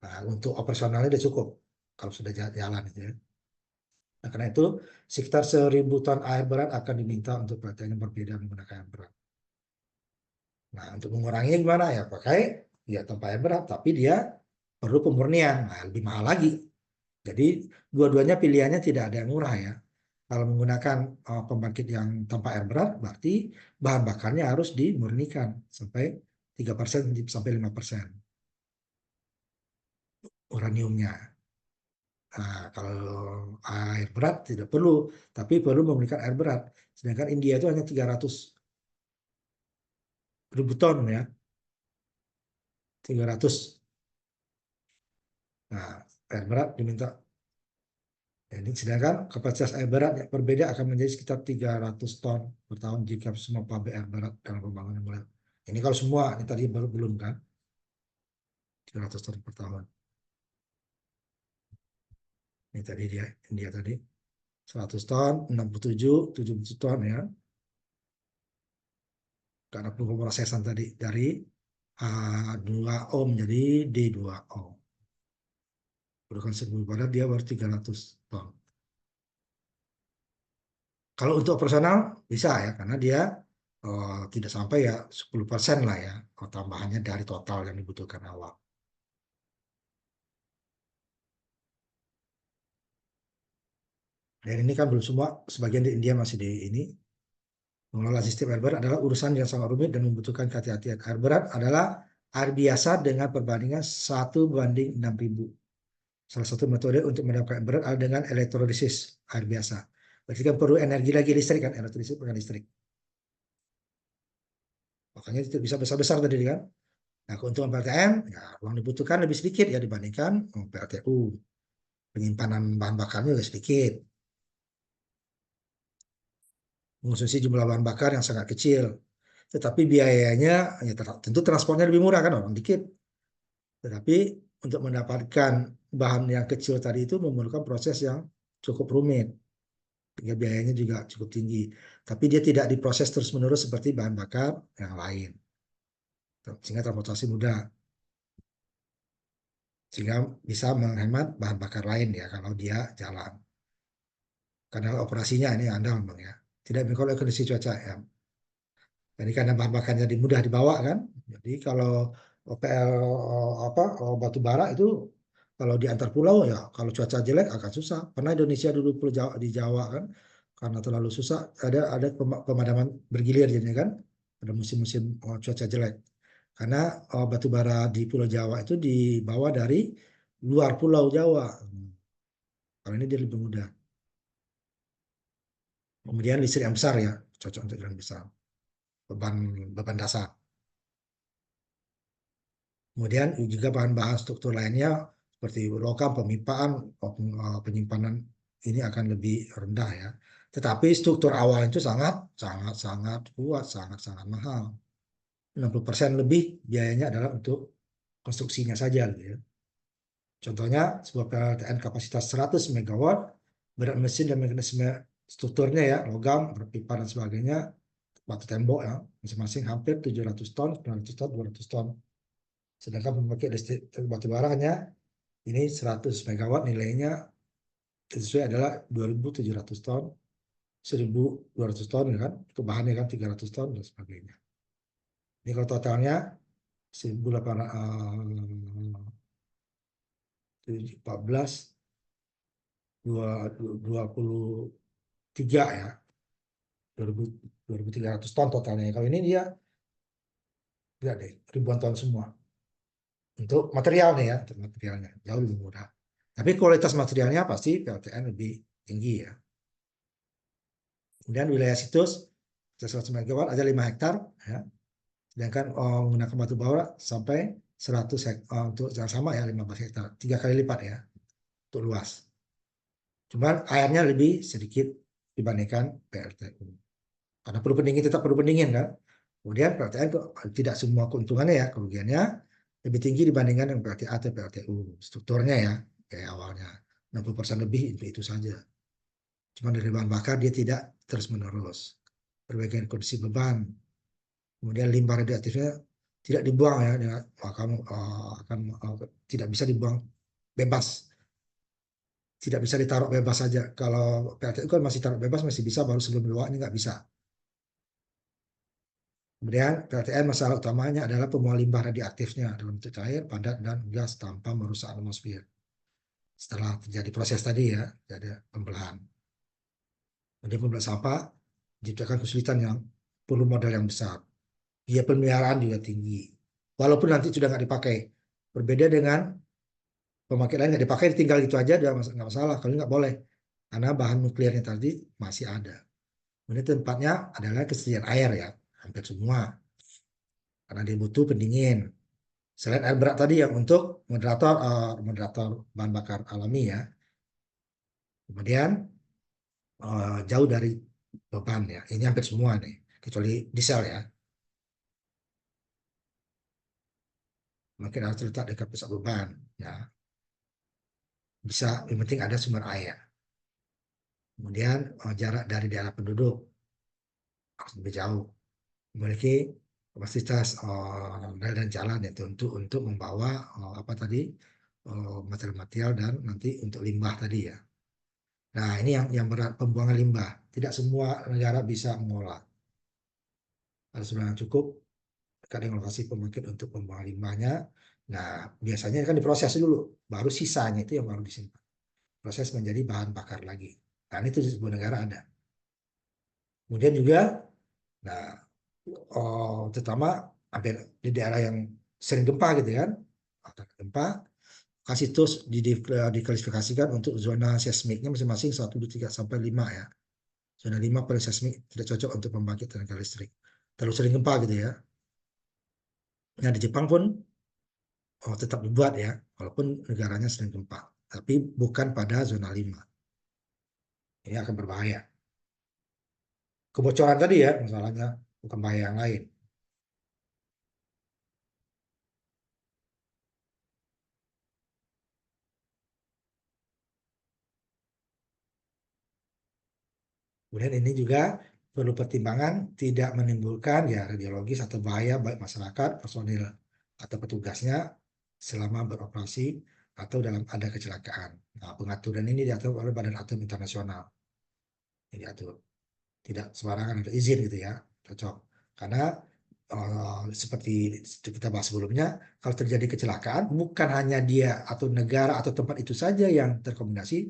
Nah, untuk operasionalnya udah cukup kalau sudah jalan itu ya. Nah, karena itu sekitar 1.000 ton air berat akan diminta untuk pelatihan yang berbeda menggunakan air berat. Nah, untuk menguranginya gimana ya? Pakai ya tanpa air berat, tapi dia perlu pemurnian, nah, lebih mahal lagi. Jadi dua-duanya pilihannya tidak ada yang murah ya. Kalau menggunakan pembangkit yang tanpa air berat, berarti bahan bakarnya harus dimurnikan sampai 3% sampai 5% uraniumnya. Nah, kalau air berat tidak perlu, tapi perlu memurnikan air berat. Sedangkan India itu hanya 300.000 ton ya, 300. Nah, air berat diminta. Jadi, sedangkan kapasitas air berat yang berbeda akan menjadi sekitar 300 ton per tahun jika semua pabrik air berat dalam pembangunan mulai. Ini kalau semua, ini tadi baru belum kan, 300 ton per tahun. Ini tadi dia, India tadi. 100 ton, 67, 70 ton ya. Karena pemrosesan tadi dari A2O menjadi D2O. Produksi 1000 padat dia baru 300 ton. Kalau untuk operasional bisa ya, karena dia tidak sampai ya 10% lah ya, kalau tambahannya dari total yang dibutuhkan awal. Dan ini kan belum semua, sebagian di India masih di ini. Mengelola sistem air berat adalah urusan yang sangat rumit dan membutuhkan kehati-hatian. Air berat adalah air biasa dengan perbandingan 1:6.000. Salah satu metode untuk mendapatkan air berat adalah dengan elektrolisis air biasa. Berarti kan perlu energi lagi listrik kan, elektrolisis bukan listrik. Makanya itu bisa besar-besar tadi kan. Nah, keuntungan PLTM, ya, uang dibutuhkan lebih sedikit ya dibandingkan PLTU. Penyimpanan bahan bakarnya lebih sedikit. Mengonsumsi jumlah bahan bakar yang sangat kecil. Tetapi biayanya, ya tentu transportnya lebih murah kan, orang dikit. Tetapi untuk mendapatkan bahan yang kecil tadi itu memerlukan proses yang cukup rumit. Sehingga biayanya juga cukup tinggi. Tapi dia tidak diproses terus-menerus seperti bahan bakar yang lain. Sehingga transportasi mudah. Sehingga bisa menghemat bahan bakar lain ya kalau dia jalan. Karena operasinya ini andal memang ya. Tidak kalau kondisi cuaca ya. Jadi karena bahan bakarnya mudah dibawa kan. Jadi kalau OPL apa batu bara itu kalau di antar pulau ya kalau cuaca jelek agak susah. Pernah Indonesia dulu pulau Jawa, di Jawa kan karena terlalu susah ada pemadaman bergilir jadinya kan pada musim-musim cuaca jelek. Karena batu bara di Pulau Jawa itu dibawa dari luar Pulau Jawa. Kalau ini dia lebih mudah. Kemudian listrik yang besar ya, cocok untuk yang besar. Beban beban dasar. Kemudian juga bahan-bahan struktur lainnya seperti logam, pemipaan, penyimpanan ini akan lebih rendah ya. Tetapi struktur awal itu sangat sangat sangat kuat, sangat sangat mahal. 60% lebih biayanya adalah untuk konstruksinya saja gitu ya. Contohnya sebuah PLTN kapasitas 100 megawatt, berat mesin dan mekanisme strukturnya ya, logam, berpipa dan sebagainya, batu tembok ya, masing-masing hampir 700 ton, 900 ton, 200 ton. Sedangkan pembangkit listrik batu baranya ini 100 megawatt nilainya sesuai adalah 2.700 ton, 1.200 ton ya kan, itu bahannya kan 300 ton dan sebagainya. Ini kalau totalnya 1.814 23 ya, 2.300 ton totalnya. Kalau ini dia lihat deh ribuan ton semua. Untuk material nih ya, untuk materialnya jauh lebih murah. Tapi kualitas materialnya pasti PLTN lebih tinggi ya. Kemudian wilayah situs 100 megawatt ada 5 hektar ya. Sedangkan menggunakan batu bara sampai 100 hektar untuk yang sama ya 15 hektar, 3 kali lipat ya untuk luas. Cuman airnya lebih sedikit dibandingkan PLTU. Karena perlu pendingin tetap perlu pendingin kan. Kemudian PLTN tidak semua keuntungannya ya, kerugiannya lebih tinggi dibandingkan dengan PLTA atau PLTU. Strukturnya ya kayak awalnya 60% lebih itu saja. Cuma dari bahan bakar dia tidak terus-menerus. Perbaikan kondisi beban, kemudian limbah radioaktifnya tidak dibuang ya, akan tidak bisa dibuang bebas, tidak bisa ditaruh bebas saja. Kalau PLTU kan masih taruh bebas masih bisa, baru sebelum dibawa ini nggak bisa. Kemudian PLTN masalah utamanya adalah pembuangan limbah radioaktifnya dalam bentuk cair, padat, dan gas tanpa merusak atmosfer. Setelah terjadi proses tadi ya, jadi pembelahan. Kemudian pembelahan sampah menciptakan kesulitan yang perlu modal yang besar. Biaya pemeliharaan juga tinggi. Walaupun nanti sudah nggak dipakai. Berbeda dengan pemakaian lain nggak dipakai, tinggal gitu aja, nggak masalah. Kalau nggak boleh. Karena bahan nuklirnya tadi masih ada. Kemudian tempatnya adalah kesediaan air ya. Hampir semua. Karena dia butuh pendingin. Selain air berat tadi yang untuk moderator bahan bakar alami ya. Kemudian jauh dari beban ya. Ini hampir semua nih. Kecuali diesel ya. Mungkin harus terletak dekat pusat beban. Ya. Bisa, yang penting ada sumber air. Kemudian jarak dari daerah penduduk harus lebih jauh. Memiliki kapasitas rel dan jalan itu untuk membawa apa tadi material-material dan nanti untuk limbah tadi ya. Nah, ini yang berat pembuangan limbah. Tidak semua negara bisa mengolah. Harus yang cukup kadang lokasi pembangkit untuk pembuangan limbahnya. Nah, biasanya kan diproses dulu, baru sisanya itu yang baru disimpan. Proses menjadi bahan bakar lagi. Nah, ini tuh di sebuah negara ada. Kemudian juga, nah, terutama hampir di daerah yang sering gempa gitu kan, atau gempa, kasih terus diklasifikasikan untuk zona seismiknya masing-masing 1, 2, 3, sampai 5 ya. Zona 5 paling seismik tidak cocok untuk pembangkit tenaga listrik. Terlalu sering gempa gitu ya. Nah, di Jepang pun tetap dibuat ya, walaupun negaranya sering gempa. Tapi bukan pada zona 5. Ini akan berbahaya. Kebocoran tadi ya, masalahnya bukan bahaya yang lain. Kemudian ini juga perlu pertimbangan tidak menimbulkan ya radiologis atau bahaya baik masyarakat, personil atau petugasnya selama beroperasi atau dalam ada kecelakaan. Nah, pengaturan ini diatur oleh Badan Atom Internasional. Ini diatur. Tidak sembarangan ada izin gitu ya, cocok. Karena seperti kita bahas sebelumnya, kalau terjadi kecelakaan bukan hanya dia atau negara atau tempat itu saja yang terkombinasi,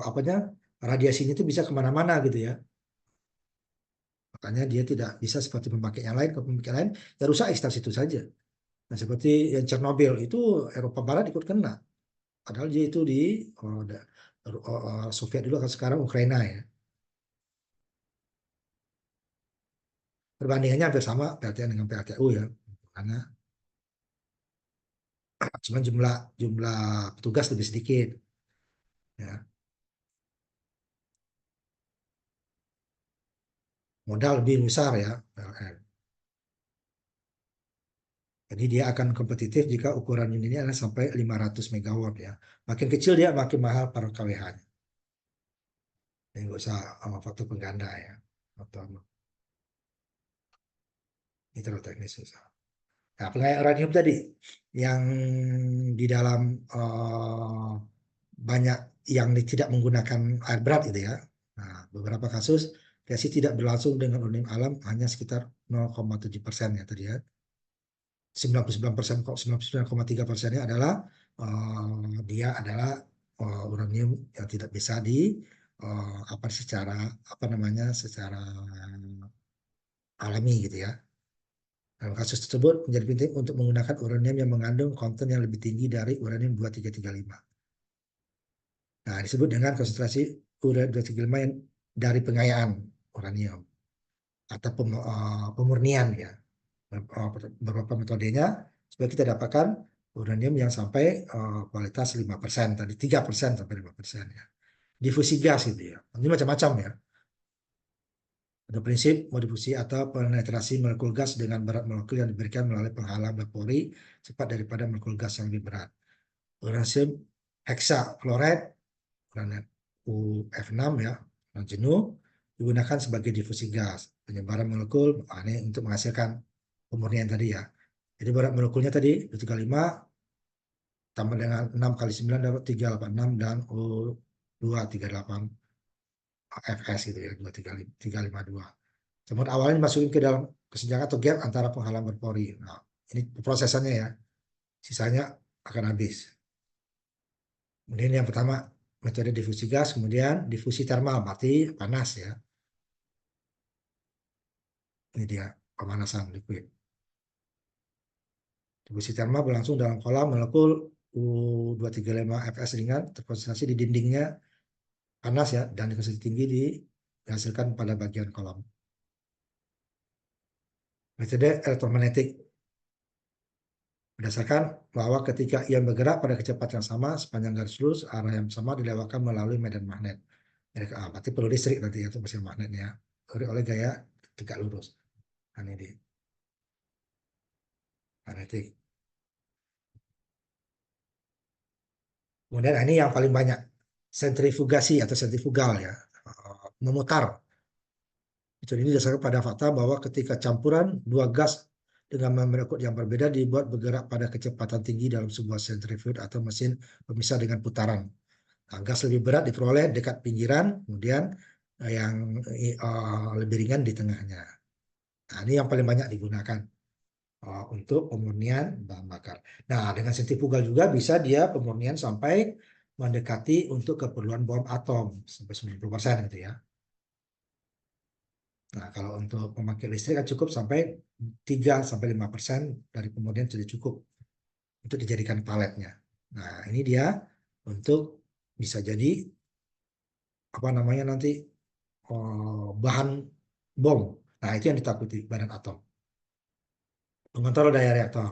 apanya radiasinya itu bisa kemana-mana gitu ya. Makanya dia tidak bisa seperti pemakai yang lain. Kalau pemakai lain ya rusak instalasi itu saja. Nah, seperti yang Chernobyl itu Eropa Barat ikut kena. Padahal dia itu di Soviet dulu, kan sekarang Ukraina ya. Perbandingannya hampir sama PLTN dengan PLTU ya. Karena cuma jumlah jumlah petugas lebih sedikit ya. Modal lebih besar ya PLN. Jadi dia akan kompetitif jika ukuran unitnya adalah sampai 500 megawatt ya. Makin kecil dia makin mahal per kWh-nya. Ini nggak usah faktor pengganda ya. Atau ini terlalu teknis susah. Nah, pengayaan uranium tadi yang di dalam banyak yang tidak menggunakan air berat gitu ya. Nah, beberapa kasus reaksi tidak berlangsung dengan uranium alam hanya sekitar 0,7% ya tadi ya. 99%, 99,3%-nya adalah dia adalah uranium yang tidak bisa di apa secara apa namanya secara alami gitu ya. Dalam kasus tersebut menjadi penting untuk menggunakan uranium yang mengandung konten yang lebih tinggi dari uranium 2335. Nah, disebut dengan konsentrasi uranium 235 yang dari pengayaan uranium atau pemurnian ya. Beberapa metodenya supaya kita dapatkan uranium yang sampai kualitas 5%, tadi 3% sampai 5% ya. Difusi gas itu ya. Ini macam-macam ya. Ada prinsip modifusi atau penetrasi molekul gas dengan berat molekul yang diberikan melalui penghalang berpori cepat daripada molekul gas yang lebih berat. Uranium hexafluoride, uranium UF6 ya, jenuh digunakan sebagai difusi gas, penyebaran molekul, ini untuk menghasilkan pemurnian tadi ya. Jadi berat molekulnya tadi 235 tambah dengan 6 kali 9 dapat 386 dan O238 Fs gitu ya, 352. Kemudian awalnya dimasukin ke dalam kesenjangan atau gap antara penghalang berpori. Nah, ini prosesannya ya, sisanya akan habis. Kemudian yang pertama metode difusi gas, kemudian difusi termal, berarti panas ya. Ini dia pemanasan liquid. Difusi termal berlangsung dalam kolam molekul U235 Fs ringan terkonsentrasi di dindingnya panas ya dan konsentrasi tinggi dihasilkan pada bagian kolam. Metode elektromagnetik berdasarkan bahwa ketika ion bergerak pada kecepatan yang sama sepanjang garis lurus arah yang sama dilewatkan melalui medan magnet. Jadi, berarti perlu listrik nanti untuk mesin magnetnya oleh gaya tegak lurus. Nah, ini di magnetik. Kemudian ini yang paling banyak sentrifugasi atau sentrifugal ya, memutar. Itu ini dasarkan pada fakta bahwa ketika campuran dua gas dengan molekul yang berbeda dibuat bergerak pada kecepatan tinggi dalam sebuah sentrifuge atau mesin pemisah dengan putaran. Nah, gas lebih berat diperoleh dekat pinggiran, kemudian yang lebih ringan di tengahnya. Nah, ini yang paling banyak digunakan untuk pemurnian bahan bakar. Nah, dengan sentrifugal juga bisa dia pemurnian sampai mendekati untuk keperluan bom atom sampai 90% gitu ya. Nah, kalau untuk pembangkit listrik kan cukup sampai 3-5% dari pemurnian sudah cukup untuk dijadikan paletnya. Nah, ini dia untuk bisa jadi apa namanya nanti bahan bom. Nah, itu yang ditakuti badan atom. Mengontrol daya reaktor.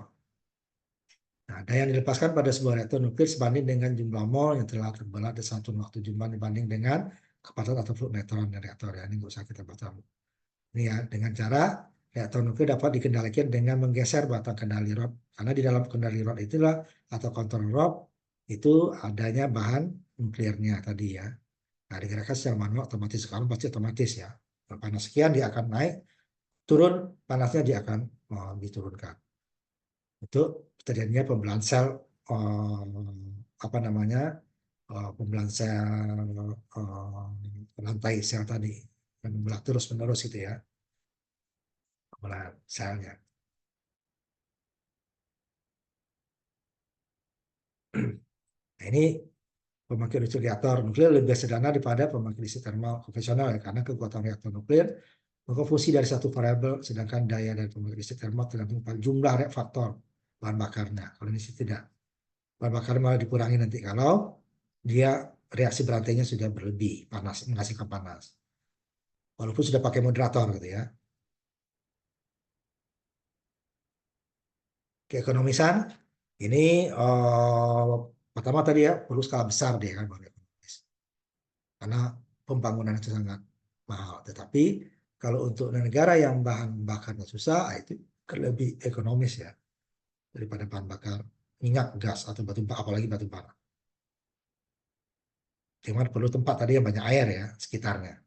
Nah, daya yang dilepaskan pada sebuah reaktor nuklir sebanding dengan jumlah mol yang telah terbelah di satu waktu jumlah dibanding dengan kepadatan atau fluid neutron dari reaktor. Ya, ini nggak usah kita bahas. Ini ya, dengan cara reaktor nuklir dapat dikendalikan dengan menggeser batang kendali rod. Karena di dalam kendali rod itulah atau kontrol rod itu adanya bahan nuklirnya tadi ya. Nah, digerakkan secara manual otomatis, sekarang pasti otomatis ya. Panas sekian dia akan naik, turun panasnya dia akan diturunkan. Untuk terjadinya pembelahan sel apa namanya pembelahan sel lantai sel tadi dan membelah terus menerus itu ya pembelahan selnya. Nah, ini pembangkit listrik reaktor nuklir lebih sederhana daripada pembangkit listrik termal konvensional ya, karena kekuatan reaktor nuklir berfungsi dari satu variabel, sedangkan daya dari pembangkit listrik termal tergantung pada jumlah faktor bahan bakarnya. Kalau ini sih tidak, bahan bakar malah dikurangi nanti kalau dia reaksi berantainya sudah berlebih panas, menghasilkan panas. Walaupun sudah pakai moderator gitu ya. Keekonomisan ini pertama tadi ya perlu skala besar dia kan baru ekonomis. Karena pembangunan itu sangat mahal. Tetapi kalau untuk negara yang bahan bakarnya susah, itu lebih ekonomis ya daripada bahan bakar minyak, gas atau batu bara, apalagi batu bara. Cuma perlu tempat tadi yang banyak air ya sekitarnya.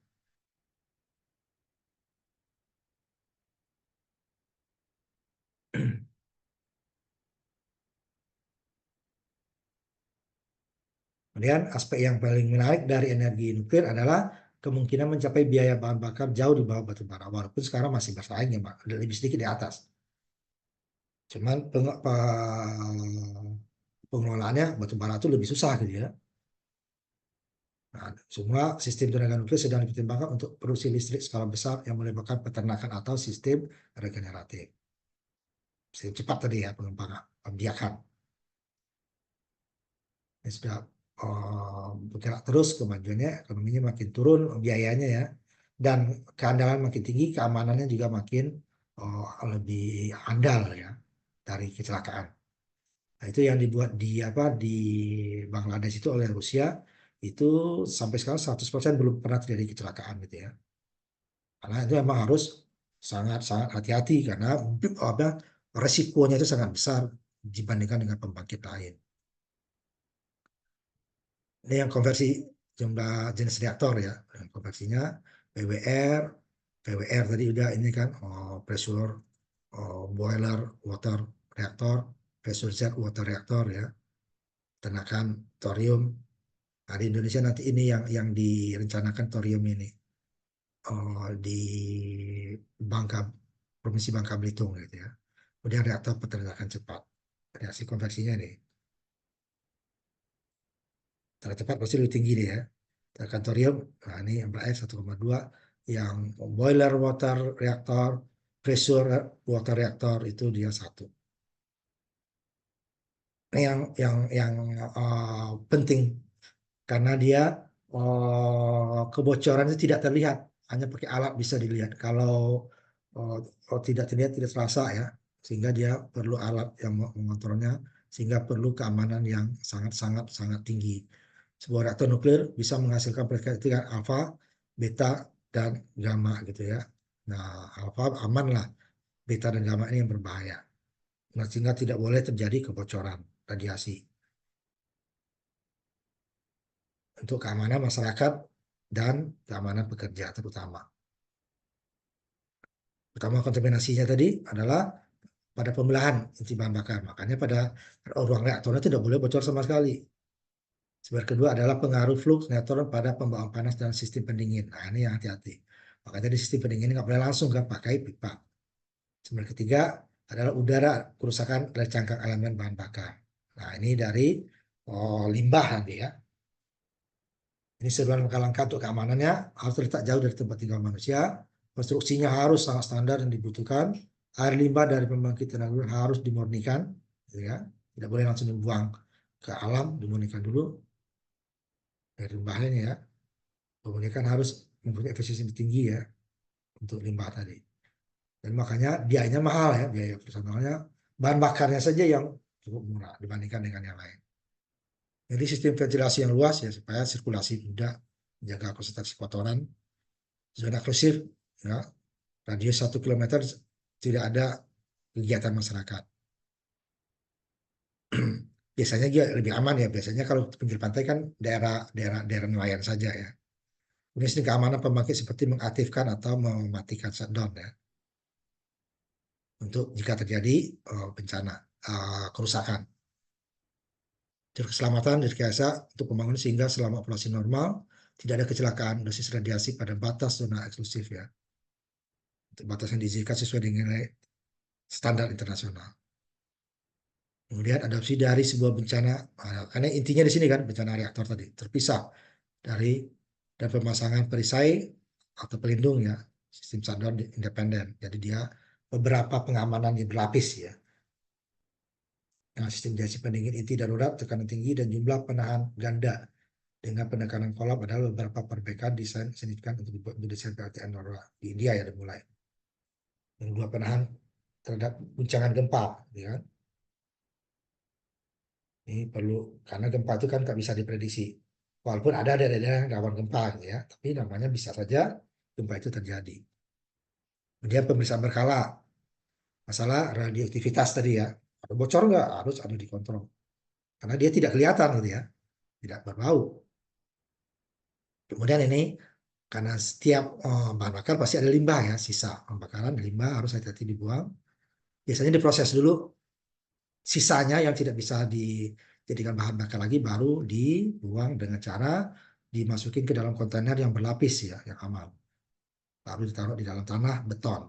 Kemudian aspek yang paling menarik dari energi nuklir adalah kemungkinan mencapai biaya bahan bakar jauh di bawah batu bara. Walaupun sekarang masih bersaing ya, Pak, lebih sedikit di atas. Cuman pengelolaannya batu bara itu lebih susah gitu ya. Nah, semua sistem tenaga nuklir sedang dipertimbangkan untuk produksi listrik skala besar yang melibatkan peternakan atau sistem regeneratif. Sistem cepat tadi ya pengembangan pembiakan. Ini sudah bergerak terus kemajuannya, ekonominya makin turun biayanya ya, dan keandalan makin tinggi, keamanannya juga makin lebih andal ya dari kecelakaan. Nah, itu yang dibuat di apa di Bangladesh itu oleh Rusia itu sampai sekarang 100% belum pernah terjadi kecelakaan gitu ya. Karena itu memang harus sangat-sangat hati-hati karena apa resikonya itu sangat besar dibandingkan dengan pembangkit lain. Ini yang konversi jumlah jenis reaktor ya. Yang konversinya PWR, PWR tadi udah ini kan pressure boiler water reaktor, pressure jet water reaktor ya. Tenakan thorium. Nah, di Indonesia nanti ini yang direncanakan thorium ini di Bangka, Provinsi Bangka Belitung gitu ya. Kemudian reaktor peternakan cepat. Reaksi konversinya nih. Secara cepat pasti lebih tinggi dia ya. Kantorium, nah ini yang berair 1,2, yang boiler water reaktor, pressure water reaktor itu dia satu. Ini yang penting karena dia kebocoran itu tidak terlihat, hanya pakai alat bisa dilihat. Kalau tidak terlihat tidak terasa ya, sehingga dia perlu alat yang mengontrolnya, sehingga perlu keamanan yang sangat sangat tinggi. Sebuah reaktor nuklir bisa menghasilkan peringkat alfa, beta, dan gamma gitu ya. Nah, alfa aman lah, beta dan gamma ini yang berbahaya. Nah, sehingga tidak boleh terjadi kebocoran radiasi. untuk keamanan masyarakat dan keamanan pekerja terutama. Pertama kontaminasinya tadi adalah pada pembelahan inti bahan bakar. Makanya pada ruang reaktornya tidak boleh bocor sama sekali. Sumber kedua adalah pengaruh flux neutron pada pembawaan panas dan sistem pendingin. Nah, ini yang hati-hati. Makanya di sistem pendingin nggak boleh langsung kan pakai pipa. Sumber ketiga adalah udara, kerusakan dari cangkang elemen bahan bakar. Nah, ini dari limbah nanti ya. Ini seruan langkah-langkah untuk keamanannya harus terletak jauh dari tempat tinggal manusia. Konstruksinya harus sangat standar dan dibutuhkan. Air limbah dari pembangkit tenaga harus dimurnikan, gitu ya. Tidak boleh langsung dibuang ke alam, dimurnikan dulu dari limbahnya ya. Pemurnikan harus mempunyai efisiensi tinggi ya untuk limbah tadi. Dan makanya biayanya mahal ya, biaya personalnya. Bahan bakarnya saja yang cukup murah dibandingkan dengan yang lain. Jadi sistem ventilasi yang luas ya supaya sirkulasi mudah, menjaga konsentrasi kotoran, zona eksklusif ya, radius 1 kilometer tidak ada kegiatan masyarakat. Biasanya dia lebih aman ya. Biasanya kalau pinggir pantai kan daerah nelayan saja ya. Ini sistem keamanan pembangkit seperti mengaktifkan atau mematikan shutdown ya. Untuk jika terjadi bencana kerusakan. Keselamatan direkayasa untuk pembangunan sehingga selama operasi normal tidak ada kecelakaan dosis radiasi pada batas zona eksklusif ya. Untuk batas yang diizinkan sesuai dengan nilai standar internasional. Kemudian adopsi dari sebuah bencana, karena intinya di sini kan bencana reaktor tadi terpisah dari dan pemasangan perisai atau pelindung ya, sistem shutdown independen. Jadi dia beberapa pengamanan yang berlapis ya. Nah, sistem deteksi pendingin inti darurat, tekanan tinggi dan jumlah penahan ganda dengan penekanan kolam adalah beberapa perbaikan desain signifikan untuk dibuat desain PLTN darurat di India ya dimulai. Yang dua penahan terhadap guncangan gempa, ya. Ini perlu karena gempa itu kan nggak bisa diprediksi. Walaupun ada daerah rawan gempa gitu ya, tapi namanya bisa saja gempa itu terjadi. Kemudian pemeriksaan berkala, masalah radioaktivitas tadi ya, ada bocor nggak harus ada dikontrol, karena dia tidak kelihatan gitu ya, tidak berbau. Kemudian ini karena setiap bahan bakar pasti ada limbah ya, sisa pembakaran limbah harus hati-hati dibuang. Biasanya diproses dulu, sisanya yang tidak bisa dijadikan bahan bakar lagi baru dibuang dengan cara dimasukin ke dalam kontainer yang berlapis ya, yang aman. Lalu ditaruh di dalam tanah beton.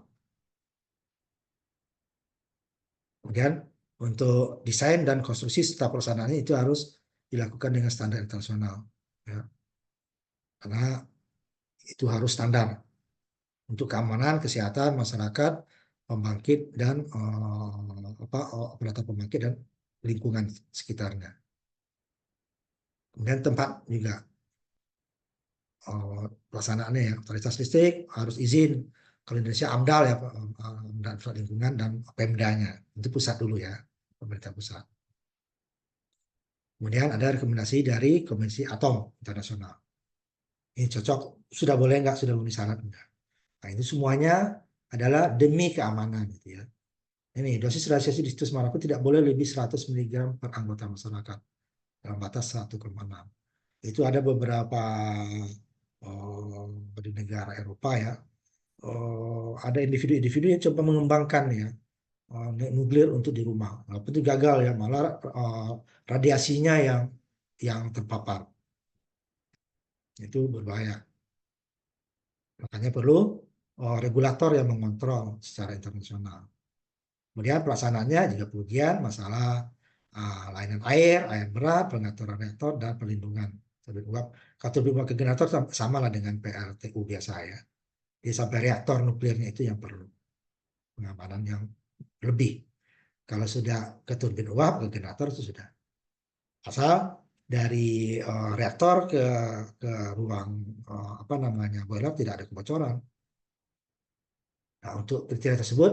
Kemudian untuk desain dan konstruksi serta pelaksanaannya itu harus dilakukan dengan standar internasional, ya. Karena itu harus standar untuk keamanan, kesehatan masyarakat, pembangkit dan operator pembangkit dan lingkungan sekitarnya. Kemudian tempat juga pelaksanaannya ya, otoritas listrik harus izin. Kalau Indonesia AMDAL ya, dan lingkungan dan Pemdanya itu pusat dulu ya, pemerintah pusat. Kemudian ada rekomendasi dari Konvensi Atom Internasional. Ini cocok, sudah boleh enggak, sudah memenuhi syarat enggak. Nah, itu semuanya adalah demi keamanan gitu ya. Ini dosis radiasi di situs manapun tidak boleh lebih 100 mg per anggota masyarakat dalam batas 1,6. Itu ada beberapa di negara Eropa ya. Ada individu-individu yang coba mengembangkan ya nuklir untuk di rumah. Walaupun itu gagal ya, malah radiasinya yang terpapar. Itu berbahaya. Makanya perlu regulator yang mengontrol secara internasional. Kemudian pelaksanaannya juga kemudian masalah layanan air, air berat, pengaturan reaktor, dan perlindungan turbin uap. Kalau turbin uap ke generator sama lah dengan PLTU biasa ya. Jadi sampai reaktor nuklirnya itu yang perlu pengamanan yang lebih. Kalau sudah ke turbin uap, ke generator itu sudah. Asal dari reaktor ke ruang apa namanya boiler tidak ada kebocoran. Nah, untuk kriteria tersebut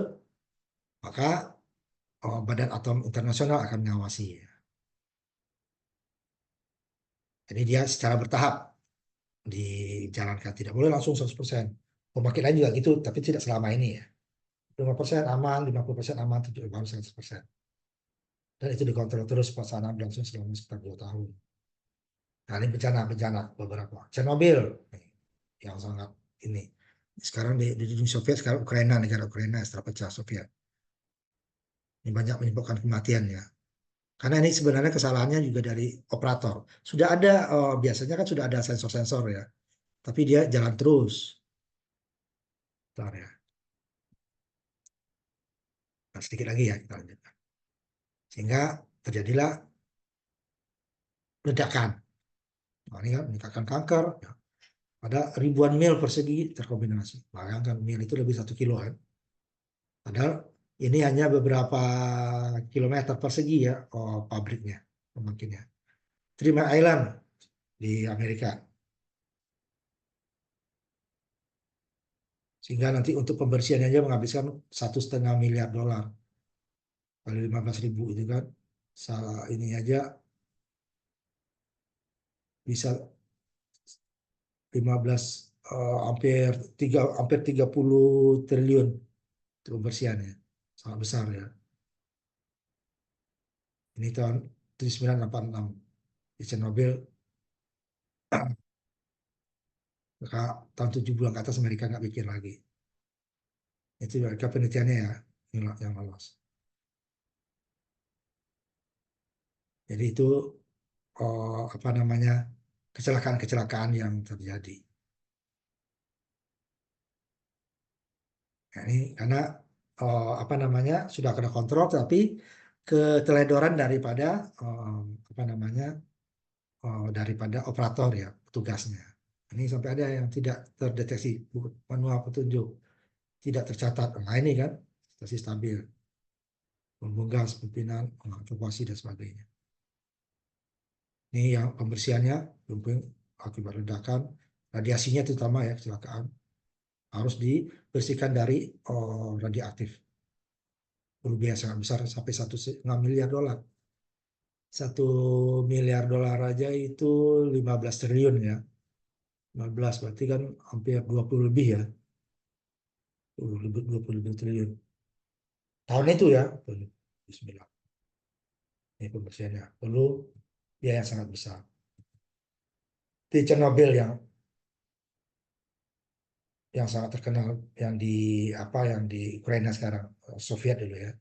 maka Badan Atom Internasional akan mengawasi. Jadi dia secara bertahap dijalankan, tidak boleh langsung 100%. Pemakai lain juga gitu, tapi tidak selama ini ya. 5% aman, 50% aman, itu baru 100%. Dan itu dikontrol terus pelaksanaan berlangsung selama sekitar 2 tahun. Nah, ini bencana-bencana beberapa. Chernobyl yang sangat ini. Sekarang di dunia Soviet, sekarang Ukraina, negara Ukraina setelah pecah Soviet. Ini banyak menyebabkan kematian ya. Karena ini sebenarnya kesalahannya juga dari operator. Sudah ada, biasanya kan sudah ada sensor-sensor ya. Tapi dia jalan terus. Bentar ya. Nah, sedikit lagi ya kita lanjutkan. Sehingga terjadilah ledakan. Nah, ini kan meningkatkan kanker. Ya. Ada ribuan mil persegi terkombinasi. Bayangkan mil itu lebih 1 kilo kan. Padahal ini hanya beberapa kilometer persegi ya, pabriknya, pemakainya. Three Mile Island di Amerika. Sehingga nanti untuk pembersihan aja menghabiskan 1,5 miliar dolar kali 15.000 itu kan. Salah ini aja bisa 15, hampir 30 triliun untuk pembersihannya. Sangat besar ya. Ini tahun 1986 di Chernobyl. Maka tahun 7 bulan ke atas Amerika nggak bikin lagi. Itu mereka penelitiannya ya yang lolos. Jadi itu, apa namanya, kecelakaan-kecelakaan yang terjadi. Nah, ini karena, apa namanya, sudah kena kontrol, tapi keteledoran daripada, apa namanya, daripada operator ya, petugasnya. Ini sampai ada yang tidak terdeteksi manual petunjuk, tidak tercatat. Nah ini kan situasi stabil, bumbung gas, pimpinan, evakuasi dan sebagainya. Ini yang pembersihannya, lumpur akibat ledakan, radiasinya terutama ya kecelakaan harus dibersihkan dari, radioaktif. Perlu biaya sangat besar sampai 1,5 miliar dolar. 1 miliar dolar aja itu 15 triliun ya. 15 berarti kan hampir 20 lebih ya. 20 lebih triliun. Tahun itu ya. Bismillah. Ini pembersihannya. Perlu biaya yang sangat besar. Di Chernobyl yang sangat terkenal, yang di apa, yang di Ukraina sekarang, Soviet dulu ya,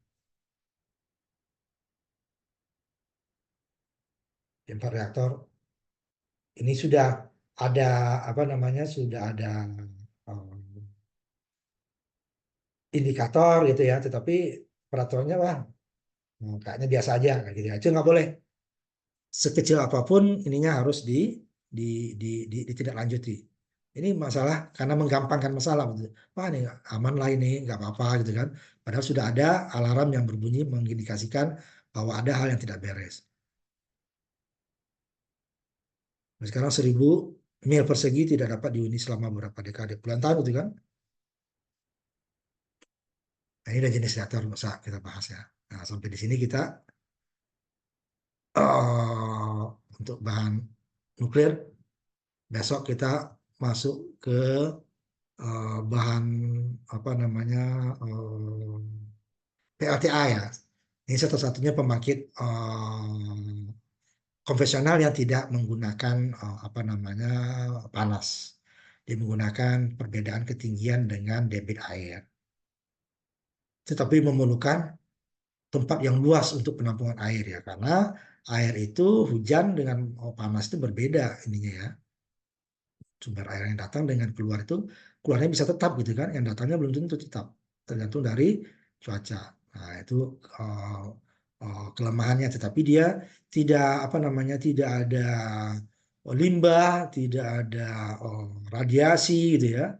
di 4 reaktor. Ini sudah ada, apa namanya, sudah ada, indikator gitu ya, tetapi peraturannya wah, kayaknya biasa aja kayak gitu ya. Itu nggak boleh, sekecil apapun ininya harus di, ditindaklanjuti. Ini masalah karena menggampangkan masalah, gitu. Wah ini aman lah, ini nggak apa-apa gitu kan. Padahal sudah ada alarm yang berbunyi mengindikasikan bahwa ada hal yang tidak beres. Nah, sekarang 1.000 mil persegi tidak dapat dihuni selama beberapa dekade, puluhan tahun itu kan. Nah, ini adalah jenis reaktor masa kita bahas ya. Nah, sampai di sini kita, eh, untuk bahan nuklir. Besok kita masuk ke, bahan apa namanya, PLTA ya. Ini satu-satunya pembangkit, konvensional yang tidak menggunakan, apa namanya, panas. Dia menggunakan perbedaan ketinggian dengan debit air. Tetapi memerlukan tempat yang luas untuk penampungan air ya, karena air itu hujan dengan, panas itu berbeda ininya ya. Sumber air yang datang dengan keluar itu, keluarnya bisa tetap gitu kan, yang datangnya belum tentu tetap, tergantung dari cuaca. Nah itu, uh, kelemahannya, tetapi dia tidak, apa namanya, tidak ada limbah, tidak ada, radiasi gitu ya,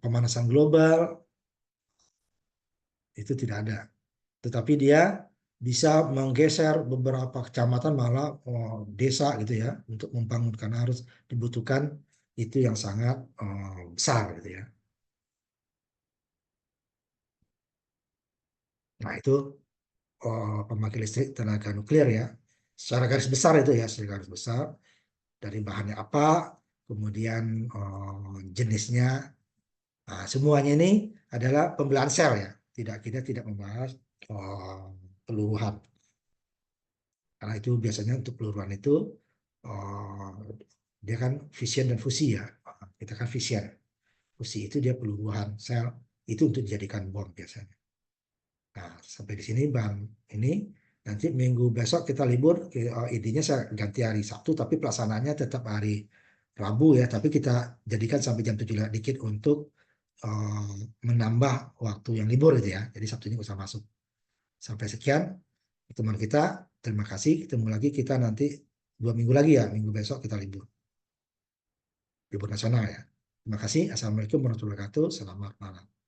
pemanasan global itu tidak ada, tetapi dia bisa menggeser beberapa kecamatan, malah, desa gitu ya, untuk membangun, karena harus dibutuhkan itu yang sangat, besar gitu ya. Nah itu, pembangkit listrik tenaga nuklir ya. Secara garis besar itu ya, secara garis besar dari bahannya apa, kemudian, jenisnya, nah, semuanya ini adalah pembelahan sel ya. Tidak, kita tidak membahas, peluruhan. Karena itu biasanya untuk peluruhan itu Oh, dia kan fission dan fusi ya. Kita kan fission. Fusi itu dia peluruhan sel itu untuk dijadikan bom biasanya. Nah, sampai di sini Bang. Ini nanti minggu besok kita libur. Intinya saya ganti hari Sabtu, tapi pelaksanaannya tetap hari Rabu ya. Tapi kita jadikan sampai jam 7 lewat dikit untuk eh, menambah waktu yang libur itu ya. Jadi Sabtunya nggak usah masuk. Sampai sekian pertemuan kita. Terima kasih. Ketemu lagi kita nanti 2 minggu lagi ya. Minggu besok kita libur. Libur nasional ya. Terima kasih. Assalamualaikum warahmatullahi wabarakatuh. Selamat malam.